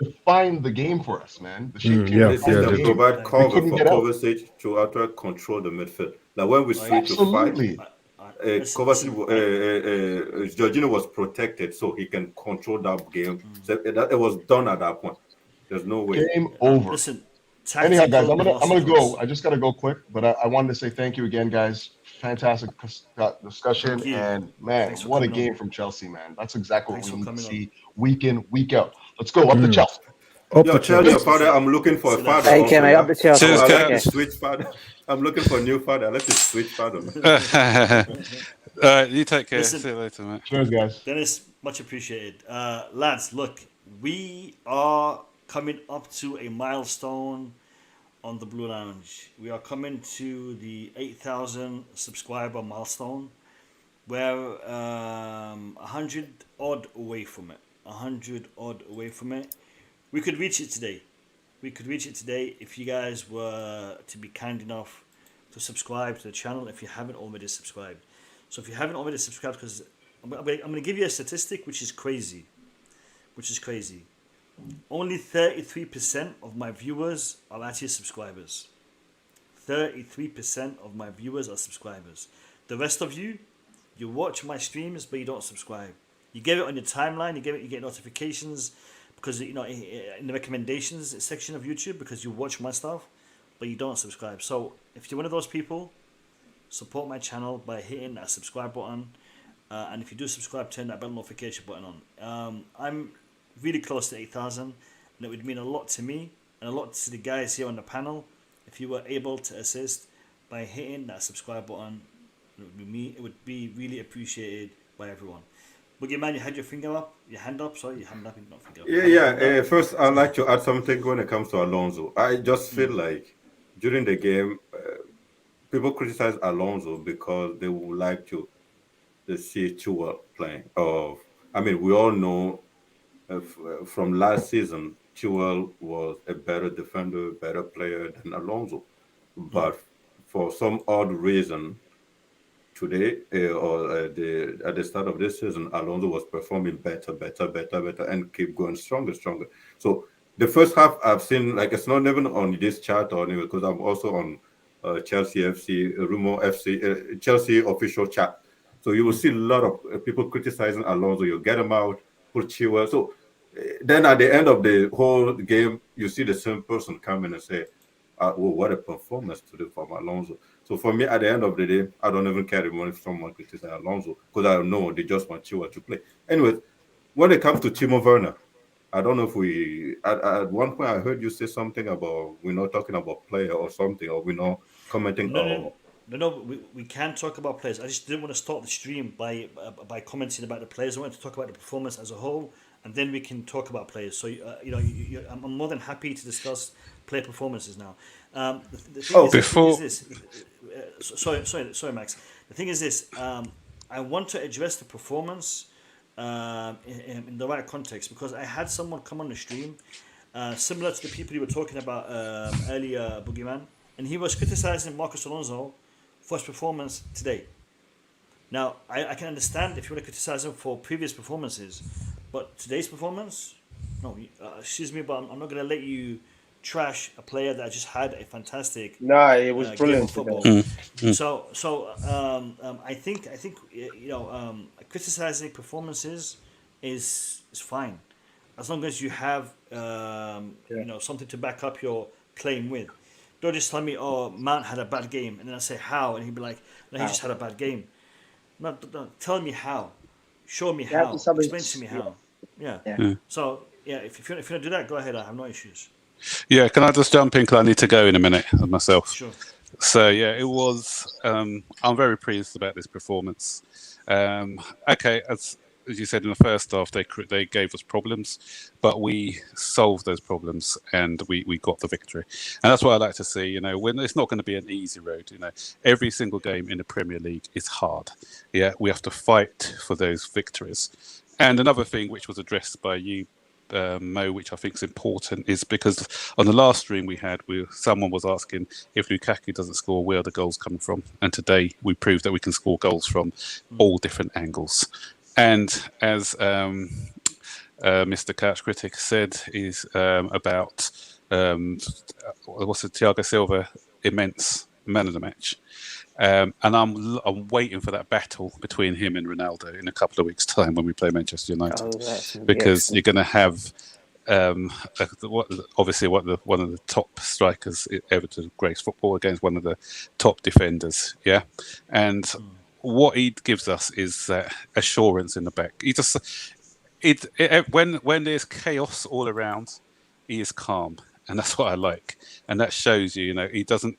defined the game for us, man. The shape change provide cover for Kovačić to actually control the midfield. Like when we switch to 5, Kovačić, Jorginho was protected, so he can control that game. So it was done at that point. There's no way. Game over. Listen, anyhow, guys, I'm gonna go. I just gotta go quick, but I wanted to say thank you again, guys. Fantastic discussion, and man, what a game from Chelsea, man. That's exactly what we need to see week in, week out. Let's go up to Chelsea. Tell your father I'm looking for a father. Hey, Kim, up to Chelsea. I like to switch father. I'm looking for a new father. Let's just switch father. All right, you take care. See you later, mate. Cheers, guys. Dennis, much appreciated. Lads, look, we are coming up to a milestone on the Blue Lounge. We are coming to the 8,000 subscriber milestone. We're 100 odd away from it. 100 odd away from it. We could reach it today. If you guys were to be kind enough to subscribe to the channel if you haven't already subscribed. So if you haven't already subscribed, because I'm going to give you a statistic which is crazy. Only 33% of my viewers are actually subscribers. 33% of my viewers are subscribers. The rest of you watch my streams, but you don't subscribe. You get it on your timeline. You get notifications because in the recommendations section of YouTube because you watch my stuff, but you don't subscribe. So if you're one of those people, support my channel by hitting that subscribe button, and if you do subscribe, turn that bell notification button on. I'm really close to 8,000, and it would mean a lot to me and a lot to the guys here on the panel if you were able to assist by hitting that subscribe button. It would be really appreciated by everyone. Boogie Man, you had your hand up, not finger up. Yeah. First, I'd like to add something when it comes to Alonso. I just feel like during the game, people criticize Alonso because they would like to see Tuchel playing. We all know from last season, Tuchel was a better defender, better player than Alonso. But for some odd reason, today at the start of this season, Alonso was performing better, and keep going stronger. So the first half I've seen, like it's not even on this chart or anything, because I'm also on Chelsea FC, Rumo FC, Chelsea official chat. So you will see a lot of people criticizing Alonso. You get him out, put Chilwell. So then at the end of the whole game, you see the same person come in and say, what a performance today from Alonso. So for me, at the end of the day, I don't even care if someone criticizes Alonso, because I know they just want Chilwell to play. Anyways, when it comes to Timo Werner, I don't know if at one point I heard you say something about we're not talking about player or something, or we're not commenting on No, we can talk about players. I just didn't want to start the stream by commenting about the players. I wanted to talk about the performance as a whole, and then we can talk about players. So I'm more than happy to discuss player performances now. Sorry, Max. The thing is this: I want to address the performance in the right context, because I had someone come on the stream, similar to the people you were talking about earlier, Boogeyman, and he was criticizing Marcos Alonso for his performance today. Now, I can understand if you want to criticize him for previous performances, but today's performance, no, excuse me, but I'm not going to let you trash a player that just had a fantastic it was brilliant football. So I think criticizing performances is fine, as long as you have something to back up your claim with. Don't just tell me, oh, Mount had a bad game, and then I say how, and he'd be like, no, he just had a bad game. No, tell me how. Show me how. Explain to me how. Yeah. So if you want to do that, go ahead. I have no issues. Yeah, can I just jump in, because I need to go in a minute myself. Sure. So yeah, it was. I'm very pleased about this performance. Okay, as you said in the first half, they gave us problems, but we solved those problems and we got the victory. And that's what I like to see. When it's not going to be an easy road. Every single game in the Premier League is hard. Yeah, we have to fight for those victories. And another thing which was addressed by you, Mo, which I think is important, is because on the last stream we had, someone was asking if Lukaku doesn't score, where are the goals coming from? And today we proved that we can score goals from all different angles. And as Mr. Couch Critic said, is about Thiago Silva, immense man of the match. And I'm waiting for that battle between him and Ronaldo in a couple of weeks' time when we play Manchester United, because you're going to have obviously one of the top strikers ever to grace football against one of the top defenders, and what he gives us is assurance in the back. He just when there's chaos all around, he is calm, and that's what I like, and that shows he doesn't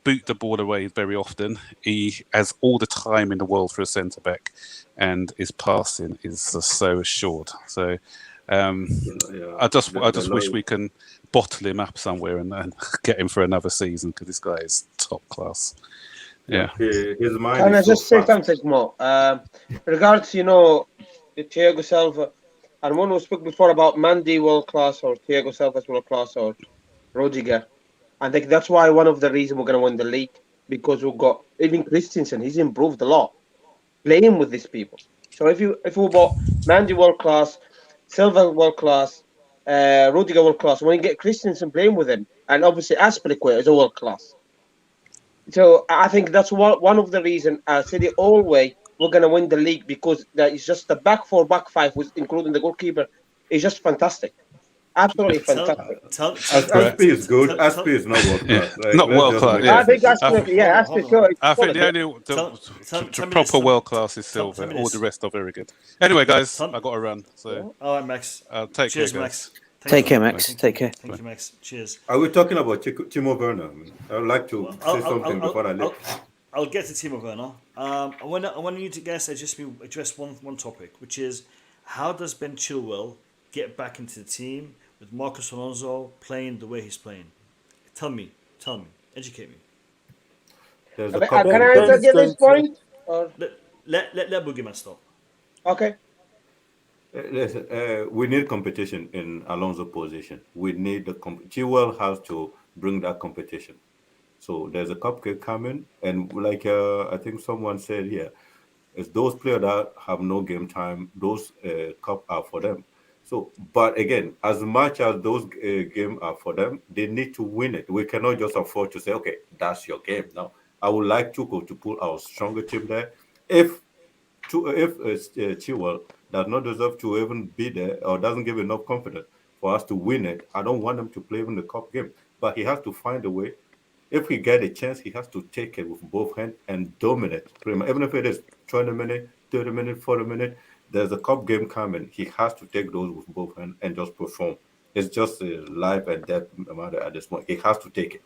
boot the ball away very often. He has all the time in the world for a centre back, and his passing is just so assured. So I just wish we can bottle him up somewhere and get him for another season, because this guy is top class. Yeah. His mind Can I is just so say fast. something more? Regards, the Thiago Silva, and one who spoke before about Mandy world class or Thiago Silva's world class or Rudiger. I think that's why one of the reasons we're going to win the league, because we've got even Christensen. He's improved a lot playing with these people. So if we bought Mandy world class, Silva world class, Rudiger world class, when you get Christensen playing with him, and obviously Azpilicueta is a world class. So I think that's one of the reasons I said it all way we're going to win the league, because that is just the back four, back five, including the goalkeeper, is just fantastic. Absolutely fantastic. Aspi is good. Aspi is not world class. Right? Not world class. I think Aspi, I think the only proper world class is Silva. All the rest are very good. Anyway, guys, I got to run. So all right, Max. Cheers, care, Max. Take care, Max. Take care. Thank you, Max. Cheers. Are we talking about Timo Werner? I would like to say something before I leave. I'll get to Timo Werner. I want you to guys address one topic, which is how does Ben Chilwell get back into the team with Marcos Alonso playing the way he's playing? Tell me, educate me. Can I answer this point? Let Boogeyman stop. Okay. Listen, we need competition in Alonso's position. We need Chilwell has to bring that competition. So there's a cupcake coming, and like I think someone said here, it's those players that have no game time. Those cup are for them. So, but again, as much as those games are for them, they need to win it. We cannot just afford to say, okay, that's your game. Now, I would like Tuchel to put our stronger team there. If Chilwell does not deserve to even be there or doesn't give enough confidence for us to win it, I don't want him to play in the cup game. But he has to find a way. If he get a chance, he has to take it with both hands and dominate. Even if it is 20 minutes, 30 minutes, 40 minutes, there's a cup game coming. He has to take those with both hands and just perform. It's just a life and death matter at this point. He has to take it.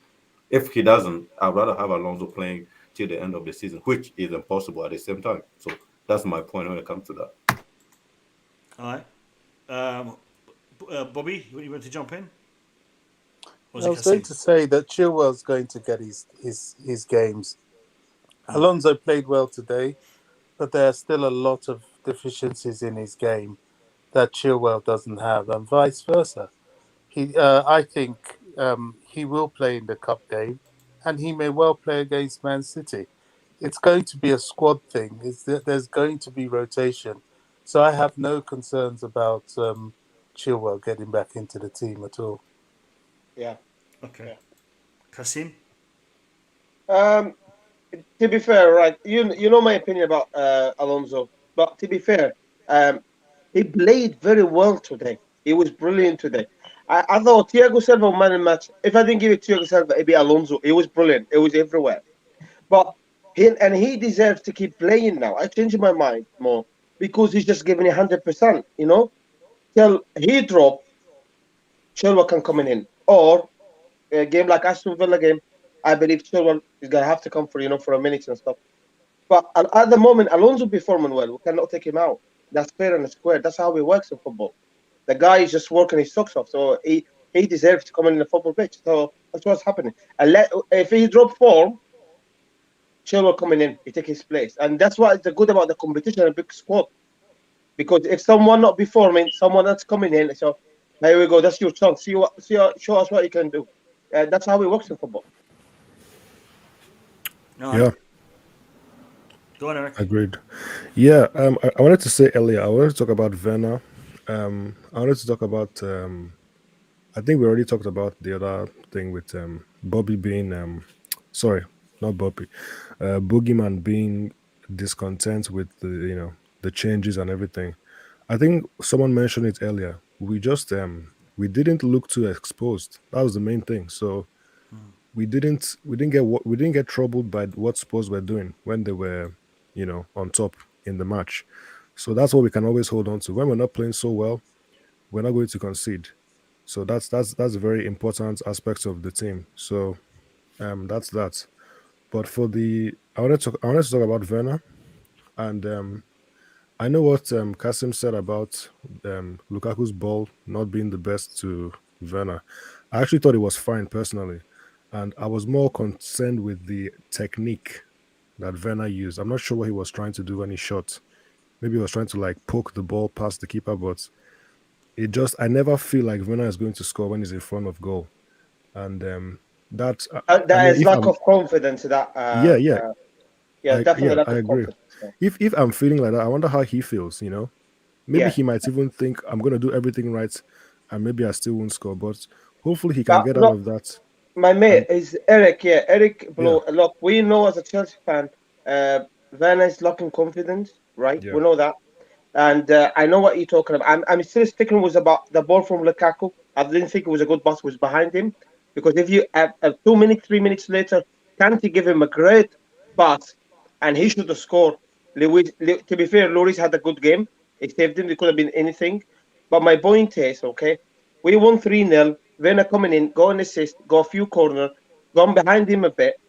If he doesn't, I'd rather have Alonso playing till the end of the season, which is impossible at the same time. So that's my point when it comes to that. All right. Bobby, you want to jump in? I was going to say that Chilwell's going to get his games. Alonso played well today, but there are still a lot of deficiencies in his game that Chilwell doesn't have, and vice versa. I think he will play in the cup game, and he may well play against Man City. It's going to be a squad thing. There's going to be rotation. So I have no concerns about Chilwell getting back into the team at all. Yeah. Okay. Yeah. Kasim? To be fair, right, you know my opinion about Alonso, but to be fair, he played very well today. He was brilliant today. I thought Thiago Silva man in match. If I didn't give it to Thiago Silva, it'd be Alonso. He was brilliant. It was everywhere. But he deserves to keep playing now. I changed my mind more because he's just giving 100%. You know, till he drop, Chilwell can come in, or a game like Aston Villa game. I believe Chilwell is gonna have to come for for a minute and stuff. But at the moment, Alonso performing well. We cannot take him out. That's fair and square. That's how it works in football. The guy is just working his socks off, so he deserves to come in the football pitch. So that's what's happening. And if he drop form, Chilwell coming in, he take his place, and that's what is good about the competition and big squad. Because if someone not performing, someone that's coming in, so here we go. That's your chance. Show us what you can do. That's how it works in football. No, Yeah. Go on, Eric. Agreed. Yeah, I wanted to say earlier, I wanted to talk about Werner. I wanted to talk about, I think we already talked about the other thing with Bobby being, sorry, not Bobby, Boogeyman being discontent with the changes and everything. I think someone mentioned it earlier. We just, we didn't look too exposed. That was the main thing. So we didn't get troubled by what Spurs were doing when they were, on top in the match. So that's what we can always hold on to. When we're not playing so well, we're not going to concede. So that's a very important aspect of the team. So that's that. But I wanted to talk about Werner, and I know what Kasim said about Lukaku's ball not being the best to Werner. I actually thought it was fine personally, and I was more concerned with the technique that Werner used. I'm not sure what he was trying to do when he shot. Maybe he was trying to poke the ball past the keeper, but I never feel like Werner is going to score when he's in front of goal, and that is lack of confidence. Definitely. I agree. If I'm feeling like that, I wonder how he feels. Maybe he might even think I'm going to do everything right, and maybe I still won't score. But hopefully he can get out of that. My mate is Eric. Yeah, Eric. Look, we know as a Chelsea fan, Werner is lacking confidence, right? Yeah. We know that, and I know what you're talking about. I'm still sticking with about the ball from Lukaku. I didn't think it was a good pass. Was behind him, because if you 2 minutes, 3 minutes later, Kante give him a great pass, and he should have scored. To be fair, Lloris had a good game. He saved him. It could have been anything. But my point is, okay, we won 3-0. Werner coming in, go an assist, go a few corner, gone behind him a bit.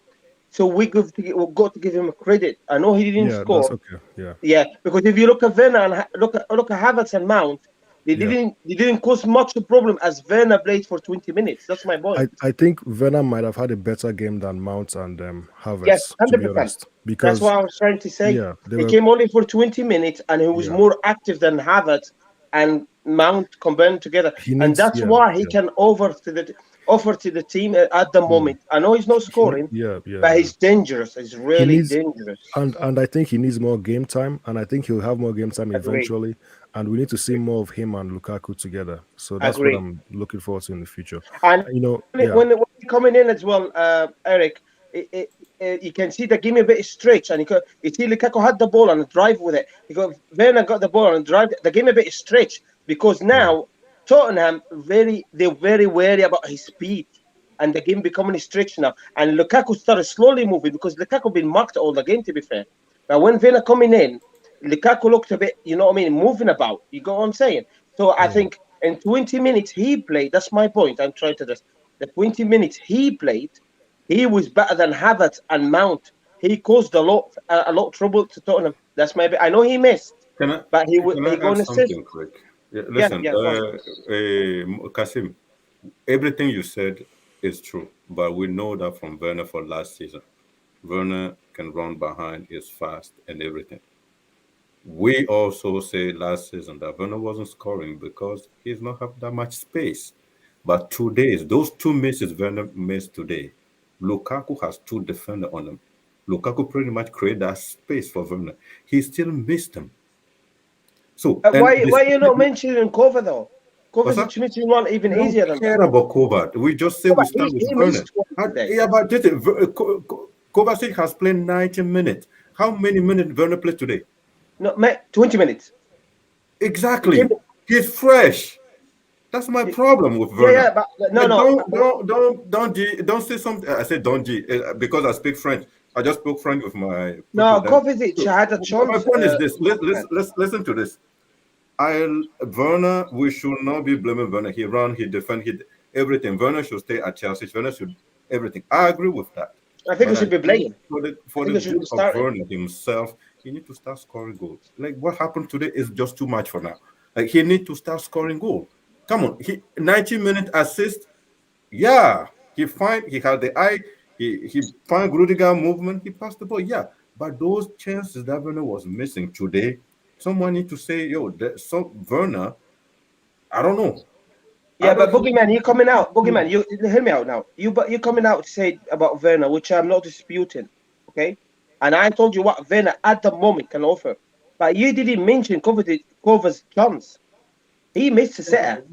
So we've got to give him a credit. I know he didn't score. That's okay. Yeah, because if you look at Werner and look at Havertz and Mount, they didn't cause much problem as Werner played for 20 minutes. That's my point. I think Werner might have had a better game than Mount and Havertz. Yes, 100%. To be honest, because that's what I was trying to say. Yeah, he came only for 20 minutes and he was more active than Havertz and Mount combined together. And that's why he can offer to the team at the moment. I know he's not scoring, but he's dangerous. He's really dangerous. And I think he needs more game time, and I think he'll have more game time eventually. And we need to see more of him and Lukaku together. So that's what I'm looking forward to in the future. And when coming in as well, Eric, you can see they give me a bit of stretch, and you see Lukaku had the ball and drive with it. Werner got the ball and drive. They gave me a bit of stretch because now Tottenham they're very wary about his speed, and the game becoming a stretch now. And Lukaku started slowly moving because Lukaku been marked all the game. To be fair, but when Werner coming in, Lukaku looked a bit, moving about. You got what I'm saying? So I think in 20 minutes he played. That's my point. I'm trying to just the 20 minutes he played. He was better than Havertz and Mount. He caused a lot of trouble to Tottenham. That's maybe I know he missed, but he add going to assist. something quick? Yeah, listen, Kasim, everything you said is true, but we know that from Werner for last season. Werner can run behind, is fast, and everything. We also say last season that Werner wasn't scoring because he's not have that much space. But those 2 misses Werner missed today, Lukaku has 2 defenders on him. Lukaku pretty much created that space for Werner. He still missed them. So why you not mentioning Kova though? Kovacic missing one even easier than that. Care about Kovacic. We just say we start with Werner. Yeah, but Kovacic has played 90 minutes. How many minutes Werner played today? No, 20 minutes. Exactly. He's fresh. That's my problem with Werner. Yeah, but don't say something. I said don't because I speak French. I just spoke French with my. No, Kovacic had a chance. My point is this. Let's listen to this. Werner, we should not be blaming Werner. He ran, he defended, everything. Werner should stay at Chelsea. Werner should everything. I agree with that. I think we should be blamed. For the good of Werner himself, he needs to start scoring goals. Like what happened today is just too much for now. Like he needs to start scoring goals. Come on, 90-minute assist. Yeah, he had the eye. He found Rudiger movement. He passed the ball. Yeah, but those chances that Werner was missing today, someone need to say, Werner. I don't know. Yeah, but Boogeyman, you're coming out. Boogeyman, you hear me out now. You're coming out to say about Werner, which I'm not disputing. Okay, and I told you what Werner at the moment can offer, but you didn't mention Kova's chance. He missed a set.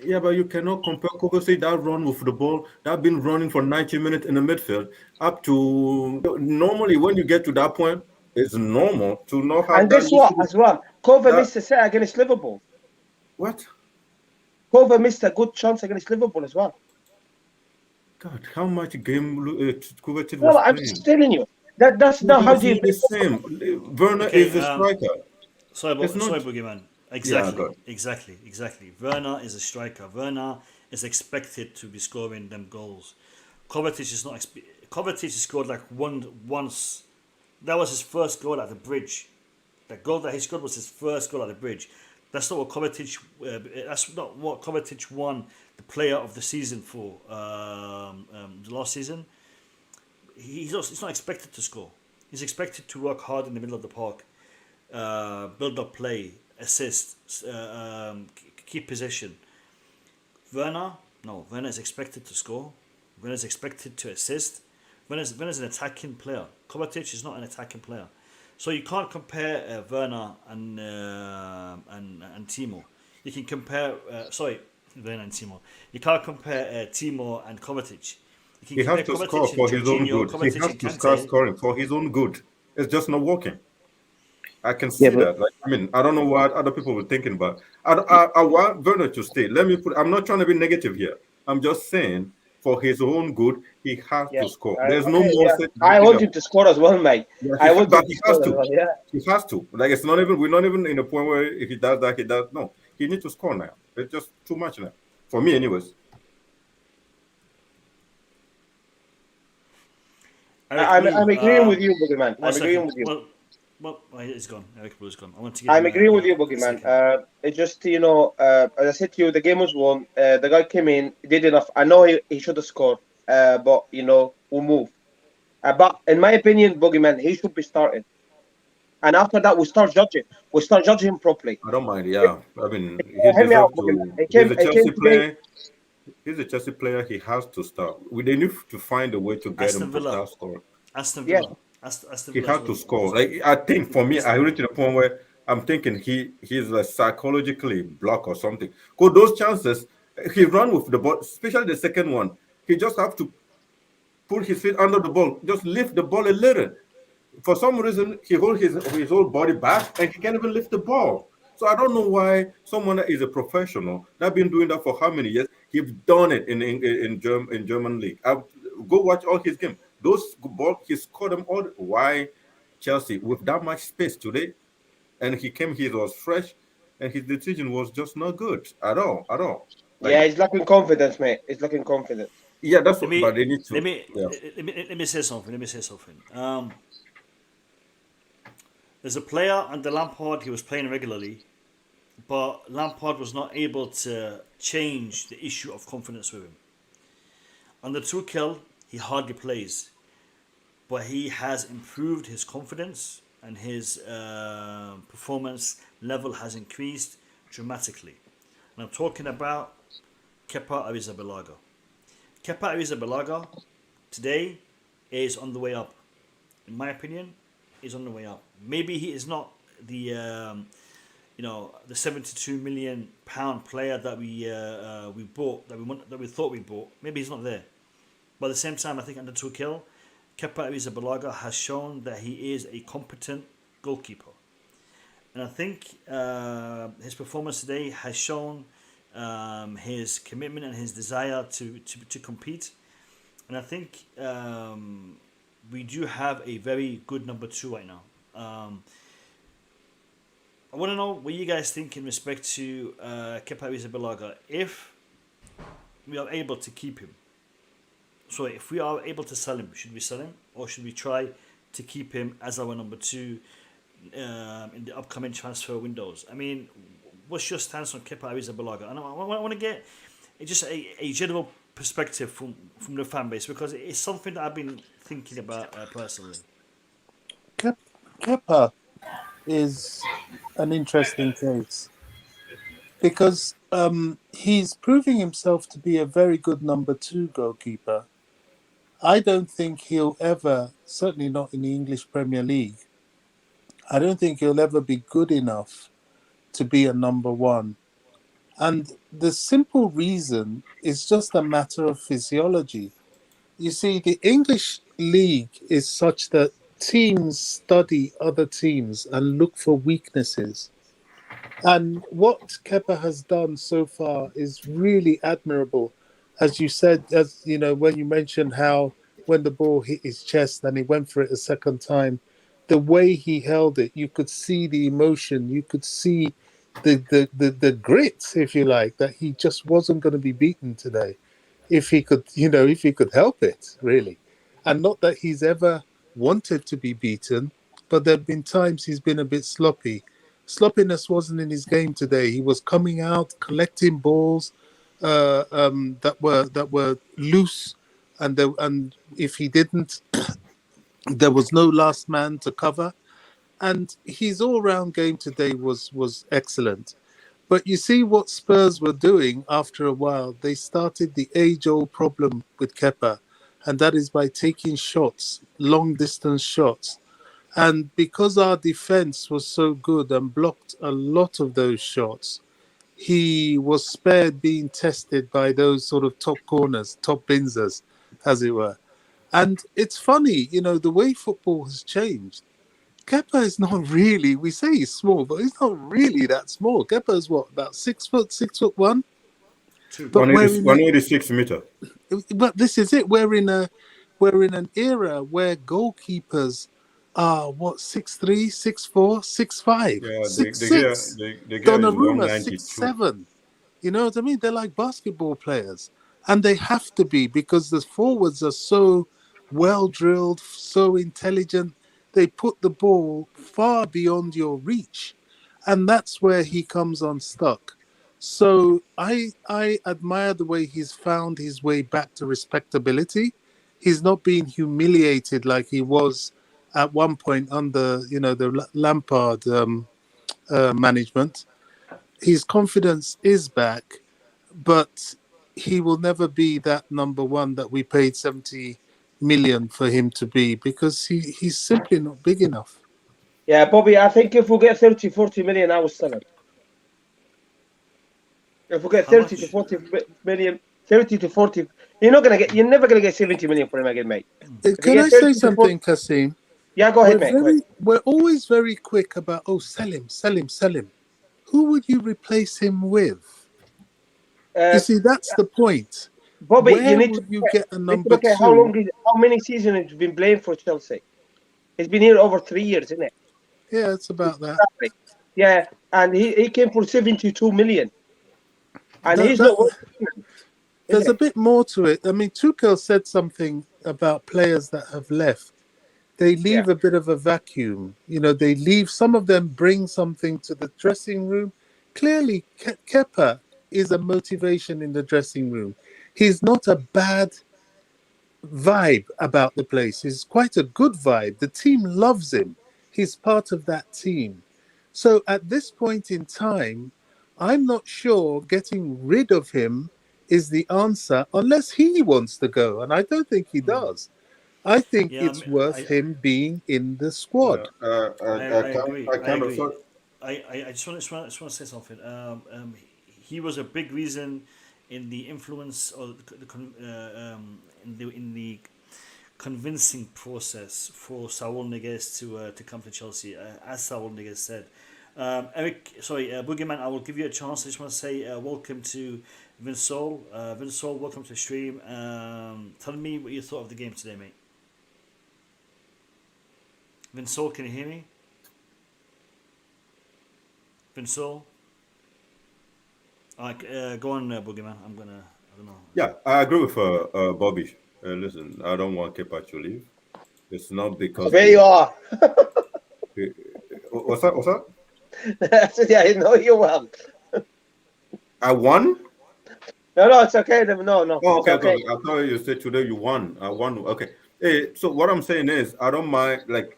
Yeah, but you cannot compare Kovacic that run with the ball that been running for 90 minutes in the midfield up to normally when you get to that point, it's normal to not have. And guess what? As well, Kova missed a set against Liverpool. What? Kova missed a good chance against Liverpool as well. God, how much game Kovacic was Well, I'm playing? just telling you that's not how you. The same. Werner is a striker. Sorry, Boogeyman. Exactly, yeah, exactly. Werner is a striker. Werner is expected to be scoring them goals. Kovacic is not. Kovacic scored like once. That was his first goal at the Bridge. The goal that he scored was his first goal at the Bridge. That's not what Kovacic. That's not what Kovacic won the Player of the Season for the last season. He's not expected to score. He's expected to work hard in the middle of the park, build up play, assist, keep possession. Werner is expected to score. Werner is expected to assist. Werner's an attacking player. Kovacic is not an attacking player. So you can't compare Werner and Timo. You can compare Werner and Timo. You can't compare Timo and Kovacic. He has to score for his own good. He has to start scoring for his own good. It's just not working. I can see that. Like, I mean, I don't know what other people were thinking, but I want Werner to stay. I'm not trying to be negative here. I'm just saying, for his own good, he has to score. There's no more. I want him to score as well, mate. Yeah, I want but he has to. Well, yeah. He has to. Like it's not even. We're not even in a point where if he does that, he does. No, he needs to score now. It's just too much now for me, anyways. I'm agreeing with you, Boogeyman. I'm agreeing with you. Well, it's gone. Eric Blue's gone. I'm agreeing with you, Boogeyman. It's just, as I said to you, the game was won. The guy came in, did enough. I know he should have scored, but, we'll move. But in my opinion, Boogeyman, he should be starting. And after that, we start judging. We start judging him properly. I don't mind, yeah. I mean, he's a Chelsea player. He's a Chelsea player. He has to start. They need to find a way to get him to start scoring. Aston Villa. Yeah. He had to score. Like I think for me, I reached to the point where I'm thinking he's like psychologically blocked or something. Because those chances, he ran with the ball, especially the second one. He just have to put his feet under the ball, just lift the ball a little. For some reason, he holds his whole body back and he can't even lift the ball. So I don't know why someone that is a professional that been doing that for how many years. He's done it in German league. Go watch all his games. Those balls, he scored them all. Why Chelsea with that much space today? And he was fresh, and his decision was just not good at all. Yeah, he's lacking confidence, mate. He's lacking confidence. Yeah, that's Let what. me But they need to. let me Yeah. let me say something. Let me say something. There's a player under Lampard. He was playing regularly, but Lampard was not able to change the issue of confidence with him. Under Tuchel, he hardly plays, but he has improved his confidence and his performance level has increased dramatically. And I'm talking about Kepa Arrizabalaga. Kepa Arrizabalaga today is on the way up. In my opinion, is on the way up. Maybe he is not the the £72 million player that we bought, that we thought we bought. Maybe he's not there. But at the same time, I think under Tuchel, Kepa Arrizabalaga has shown that he is a competent goalkeeper. And I think his performance today has shown his commitment and his desire to compete. And I think we do have a very good number 2 right now. I want to know what you guys think in respect to Kepa Arrizabalaga. If we are able to keep him, so if we are able to sell him, should we sell him or should we try to keep him as our number 2 in the upcoming transfer windows? I mean, what's your stance on Kepa Arrizabalaga? And I want to get just a general perspective from the fan base, because it's something that I've been thinking about personally. Kepa is an interesting case because he's proving himself to be a very good number 2 goalkeeper. I don't think he'll ever, certainly not in the English Premier League, I don't think he'll ever be good enough to be a number 1. And the simple reason is just a matter of physiology. You see, the English league is such that teams study other teams and look for weaknesses. And what Kepa has done so far is really admirable. As you said, when you mentioned how when the ball hit his chest and he went for it a second time, the way he held it, you could see the emotion, you could see the grit, if you like, that he just wasn't going to be beaten today, if he could help it, really. And not that he's ever wanted to be beaten, but there have been times he's been a bit sloppy. Sloppiness wasn't in his game today. He was coming out, collecting balls that were loose, and if he didn't, there was no last man to cover. And his all-round game today was excellent. But you see what Spurs were doing after a while. They started the age-old problem with Kepa, and that is by taking shots, long-distance shots. And because our defence was so good and blocked a lot of those shots, he was spared being tested by those sort of top corners, top binzers, as it were. And it's funny, the way football has changed. Kepa is not really, we say he's small, but he's not really that small. Kepa is what, about 6 foot, 6'1"? 186 meter. But this is it. We're in an era where goalkeepers are 6'3", 6'4", 6'5", 6'6". Donnarumma 6'7". You know what I mean? They're like basketball players, and they have to be, because the forwards are so well drilled, so intelligent. They put the ball far beyond your reach, and that's where he comes unstuck. So I admire the way he's found his way back to respectability. He's not being humiliated like he was at one point under the Lampard management. His confidence is back, but he will never be that number 1 that we paid 70 million for him to be, because he's simply not big enough. Yeah, Bobby, I think if we get 30, 40 million, I will sell him. If we get 30 to 40 million, 30 to 40, you're never gonna get 70 million for him again, mate. Can I say something, Kasim? Yeah, go ahead, mate. We're always very quick about, sell him. Who would you replace him with? You see, that's the point. Bobby, Where would you get a number 2? How many seasons he's been playing for Chelsea? He's been here over 3 years, isn't it? Yeah, it's about that. Yeah, and he came for 72 million. And he's not. There's a bit more to it. I mean, Tuchel said something about players that have left. They leave a bit of a vacuum. You know, they leave. Some of them bring something to the dressing room. Clearly, Kepa is a motivation in the dressing room. He's not a bad vibe about the place. He's quite a good vibe. The team loves him. He's part of that team. So at this point in time, I'm not sure getting rid of him is the answer unless he wants to go. And I don't think he does. I think it's worth him being in the squad. I agree. I just want to say something. He was a big reason in the influence or in the convincing process for Saúl Ñíguez to come to Chelsea. As Saúl Ñíguez said, Boogeyman, I will give you a chance. I just want to say welcome to Vinsol. Vinsol, welcome to the stream. Tell me what you thought of the game today, mate. Vinsol, can you hear me? Vinsol? Go on, Boogeyman. I don't know. Yeah, I agree with Bobby. Listen, I don't want Kepa to leave. It's not because... There you are. What's that? I said, yeah, I know you well. I won? No, it's okay. No. Oh, okay. Okay. I thought you said today you won. I won. Okay. Hey, so what I'm saying is, I don't mind, like,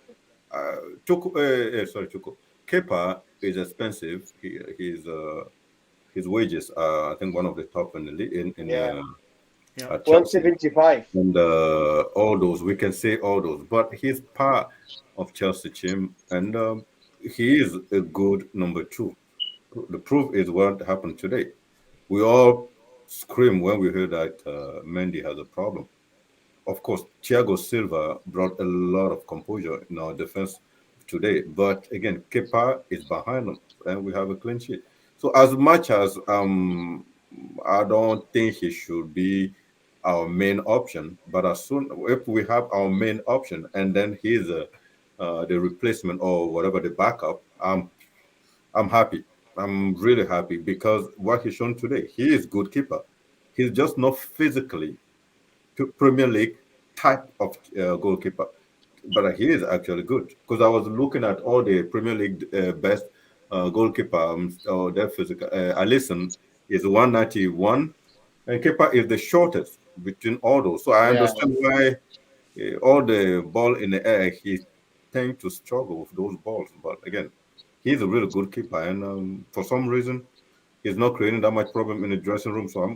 Tuchel. Kepa is expensive. His wages are, I think, one of the top in the league. At 175. And all those, we can say all those, but he's part of Chelsea team, and he is a good number 2. The proof is what happened today. We all scream when we heard that Mendy has a problem. Of course, Thiago Silva brought a lot of composure in our defense today, but again, Kepa is behind him, and we have a clean sheet. So as much as I don't think he should be our main option, but as soon if we have our main option and then he's the replacement or whatever, the backup, I'm happy. I'm really happy because what he's shown today, he is good keeper. He's just not physically Premier League type of goalkeeper, but he is actually good. Because I was looking at all the Premier League best goalkeeper or their physical. Alisson is 191, and Kepa is the shortest between all those. So I understand why all the ball in the air, he tends to struggle with those balls. But again, he's a really good keeper, and for some reason, he's not creating that much problem in the dressing room. So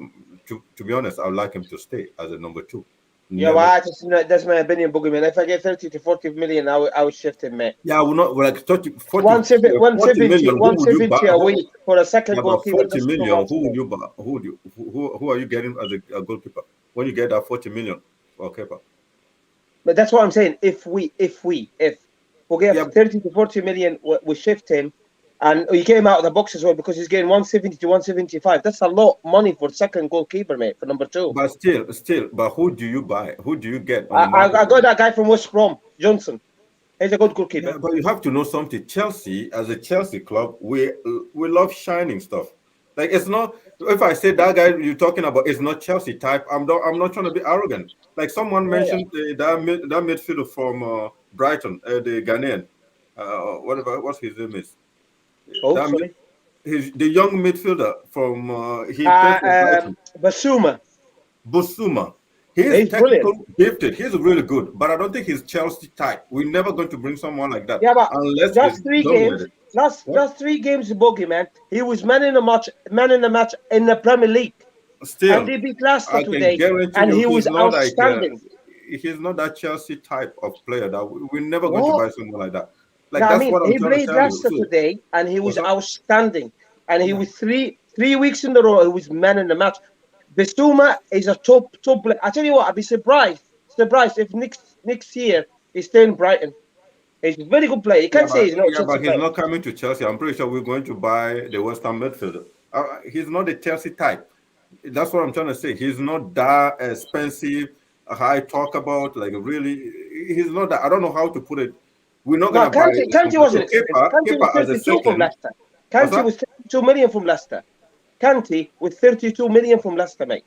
to be honest, I would like him to stay as a number 2. Yeah, well, that's my opinion, Boogeyman. If I get 30 to 40 million, I would shift him, mate. Yeah, I will not. Like 40 170 a week for a second goalkeeper. 40 million. Who would you buy? Who are you getting as a goalkeeper when you get that 40 million for Kepa? But that's what I'm saying. If we get 30 to 40 million, we shift him, and he came out of the box as well because he's getting 170 to 175. That's a lot of money for second goalkeeper, mate, for number 2. But still, but who do you buy? Who do you get? I got that guy from West Brom, Johnson. He's a good goalkeeper. Yeah, but you have to know something. Chelsea, as a Chelsea club, we love shining stuff. Like, it's not. If I say that guy you're talking about is not Chelsea type, I'm not trying to be arrogant. Like someone mentioned that midfielder from Brighton, the Ghanaian, what's his name is. The young midfielder from Basuma. He's technical, gifted. He's really good, but I don't think he's Chelsea type. We're never going to bring someone like that. Yeah, but unless just 3 games. Last 3 games, Bogeyman. He was man in the match in the Premier League. Still, and they beat Leicester today, and he was outstanding. He's not that Chelsea type of player that we're never going to buy someone like that. Like, no, that's I mean, what I'm he played Leicester today, and he was outstanding. And he was 3 weeks in a row. He was man in the match. Bissouma is a top player. I tell you what, I'd be surprised if next year he's staying in Brighton. He's a very good player. You can't say he's not. Yeah, but he's not coming to Chelsea. I'm pretty sure we're going to buy the West Ham midfielder. He's not the Chelsea type. That's what I'm trying to say. He's not that expensive, high talk about. Like, really, he's not that. I don't know how to put it. We're not going to buy it. Kanté wasn't expensive. Kanté was 32 from Leicester. Kanté was 32 million from Leicester. Kante with 32 million from Leicester, mate.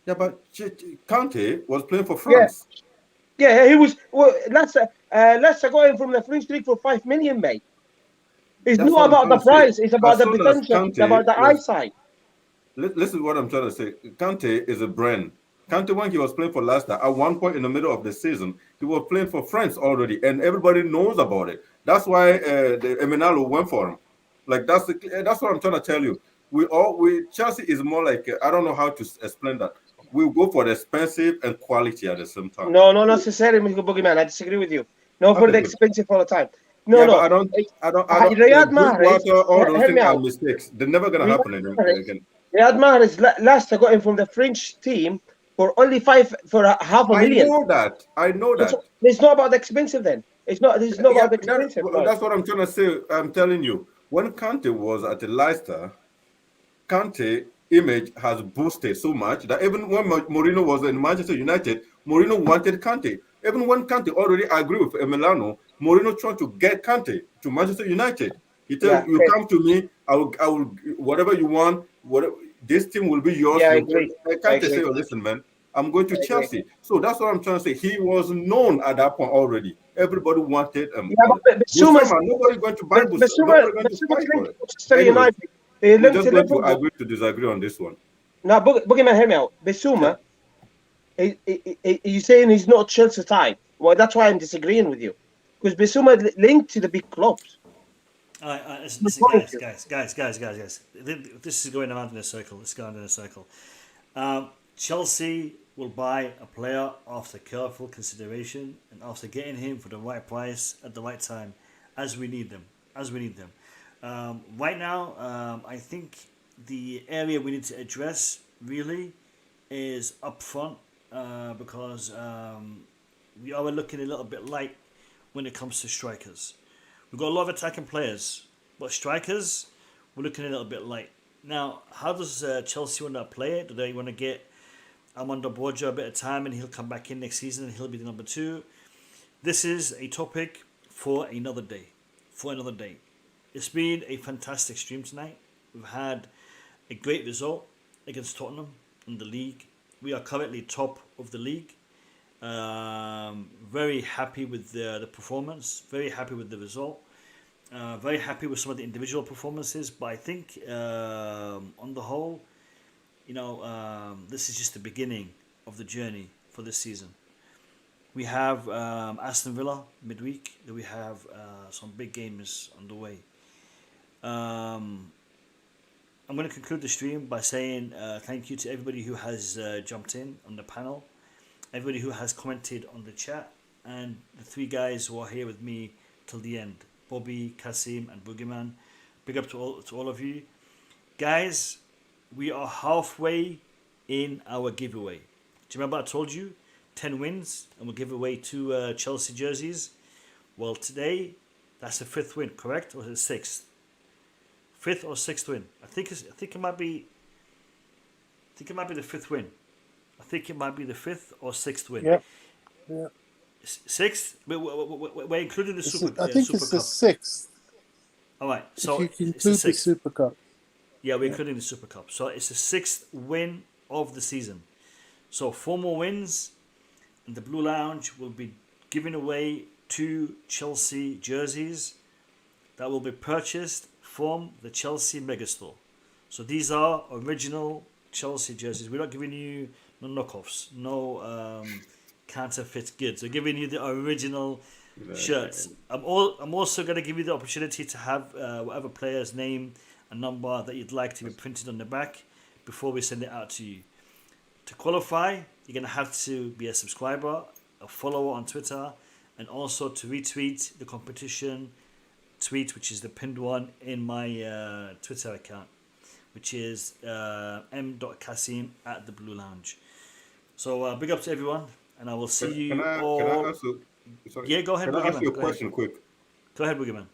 Yeah, but Kante was playing for France. Yeah, he was. Well, Leicester got him from the French league for 5 million, mate. It's That's not what I'm about the trying to say. price. It's about As the soon as potential. It's Kante about the was- eyesight. Listen to what I'm trying to say. Kante is a brand. Kante, when he was playing for Leicester, at one point in the middle of the season, he was playing for France already, and everybody knows about it. That's why the Emenalo went for him. Like that's what I'm trying to tell you. Chelsea is more like I don't know how to explain that. We go for the expensive and quality at the same time. No, not necessarily, Boogeyman. I disagree with you. No, for Okay, the good. expensive all the time. No, Yeah, no. but I don't. Riyad Mahrez. Drinkwater, all those Hear things me are out. mistakes. They're never gonna happen again. Riyad Mahrez Leicester got him from the French team for only half a million. I know that. It's not about the expensive then. It's not about the expensive. That's what I'm trying to say. I'm telling you, when Kante was at the Leicester, Kante image has boosted so much that even when Mourinho was in Manchester United, Mourinho wanted Kante. Even when Kante already agreed with Emiliano, Mourinho tried to get Kante to Manchester United. He tells you, come to me, I will, whatever you want, whatever, this team will be yours. Yeah, I agree. Kante say, oh, listen, man, I'm going to Chelsea. So that's what I'm trying to say. He was known at that point already. Everybody wanted him. Nobody going to buy Busuma. Nobody going to fight for it. Anyways, we're just going to agree to disagree on this one. Now, Boogeyman, hear me out. Bissouma, you're saying he's not Chelsea type. Well, that's why I'm disagreeing with you. Because Bissouma linked to the big clubs. Listen, guys. This is going around in a circle. It's going in a circle. Chelsea will buy a player after careful consideration and after getting him for the right price at the right time, as we need them. Right now, I think the area we need to address really is up front because we are looking a little bit light when it comes to strikers. We've got a lot of attacking players, but strikers, we're looking a little bit light. Now, how does Chelsea want to play it? Do they want to get Armando Broja a bit of time and he'll come back in next season and he'll be the number 2? This is a topic for another day. It's been a fantastic stream tonight. We've had a great result against Tottenham in the league. We are currently top of the league. Very happy with the performance. Very happy with the result. Very happy with some of the individual performances. But I think on the whole, this is just the beginning of the journey for this season. We have Aston Villa midweek. We have some big games on the way. I'm going to conclude the stream by saying thank you to everybody who has jumped in on the panel, everybody who has commented on the chat, and the 3 guys who are here with me till the end, Bobby, Kasim, and Boogeyman. Big up to all of you. Guys, we are halfway in our giveaway. Do you remember I told you 10 wins and we'll give away 2 Chelsea jerseys? Well, today that's the 5th win, correct? Or is it 6th? 5th or 6th win? I think it might be the 5th win. I think it might be the 5th or 6th win. Yeah. 6th? We're including the Super. I think Super it's the Cup. 6th. All right, so if you it's the include the 6th. Super Cup. Yeah, we're including the Super Cup. So it's the 6th win of the season. So 4 more wins, and the Blue Lounge will be giving away 2 Chelsea jerseys that will be purchased from the Chelsea Megastore. So these are original Chelsea jerseys. We're not giving you no knockoffs, no counterfeit goods. We're giving you the original shirts. I'm also going to give you the opportunity to have whatever player's name and number that you'd like to be printed on the back before we send it out to you. To qualify, you're going to have to be a subscriber, a follower on Twitter, and also to retweet the competition tweet, which is the pinned one in my Twitter account, which is m.kasim at the Blue Lounge. So big up to everyone, and I will see you all. Can I ask yeah, go ahead. Can I ask you a question quick? Go ahead, Boogeyman.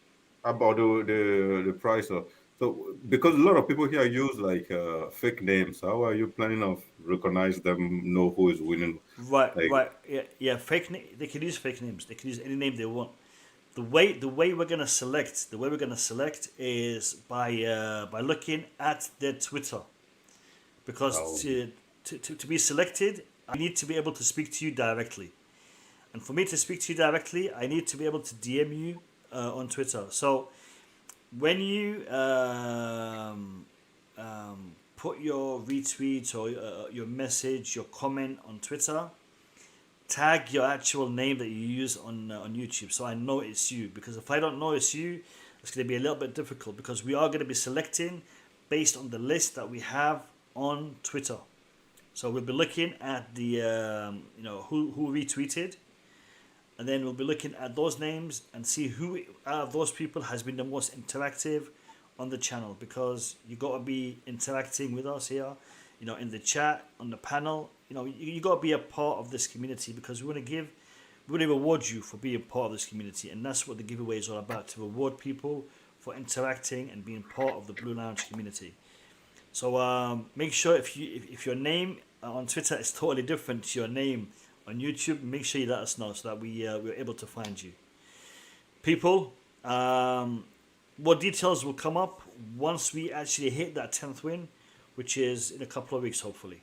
About the price of. So, because a lot of people here use like fake names, how are you planning to recognize them, know who is winning? Right. Yeah. They can use fake names. They can use any name they want. The way we're gonna select is by looking at their Twitter. because to be selected, I need to be able to speak to you directly. And for me to speak to you directly, I need to be able to DM you on Twitter. So when you put your retweet or your message, your comment on Twitter, tag your actual name that you use on YouTube, so I know it's you. Because if I don't know it's you, it's going to be a little bit difficult, because we are going to be selecting based on the list that we have on Twitter. So we'll be looking at the who retweeted, and then we'll be looking at those names and see who out of those people has been the most interactive on the channel, because you got to be interacting with us here, in the chat, on the panel. You got to be a part of this community, because we want to reward you for being part of this community, and that's what the giveaway is all about, to reward people for interacting and being part of the Blue Lounge community. So make sure if your name on Twitter is totally different to your name on YouTube, make sure you let us know, so that we're able to find you. People, more details will come up once we actually hit that 10th win, which is in a couple of weeks, hopefully.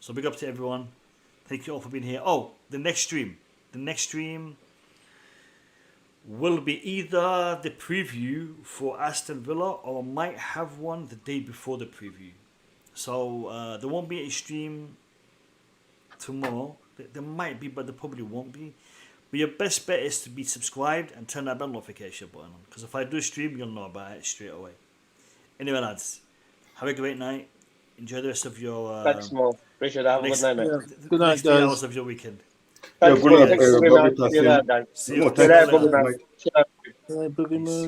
So big up to everyone. Thank you all for being here. Oh, the next stream will be either the preview for Aston Villa, or might have one the day before the preview. So there won't be a stream tomorrow. There might be, but there probably won't be. But your best bet is to be subscribed and turn that bell notification button on, because if I do stream, you'll know about it straight away. Anyway, lads, have a great night. Enjoy the rest of your... Thanks, Mo. Appreciate it. Have a good night, mate. Good night, next 3 guys. hours of your weekend. Thanks, Mo. Thanks for being on. See you later, guys. See you. Good night, Boogie Man. Boogie Man.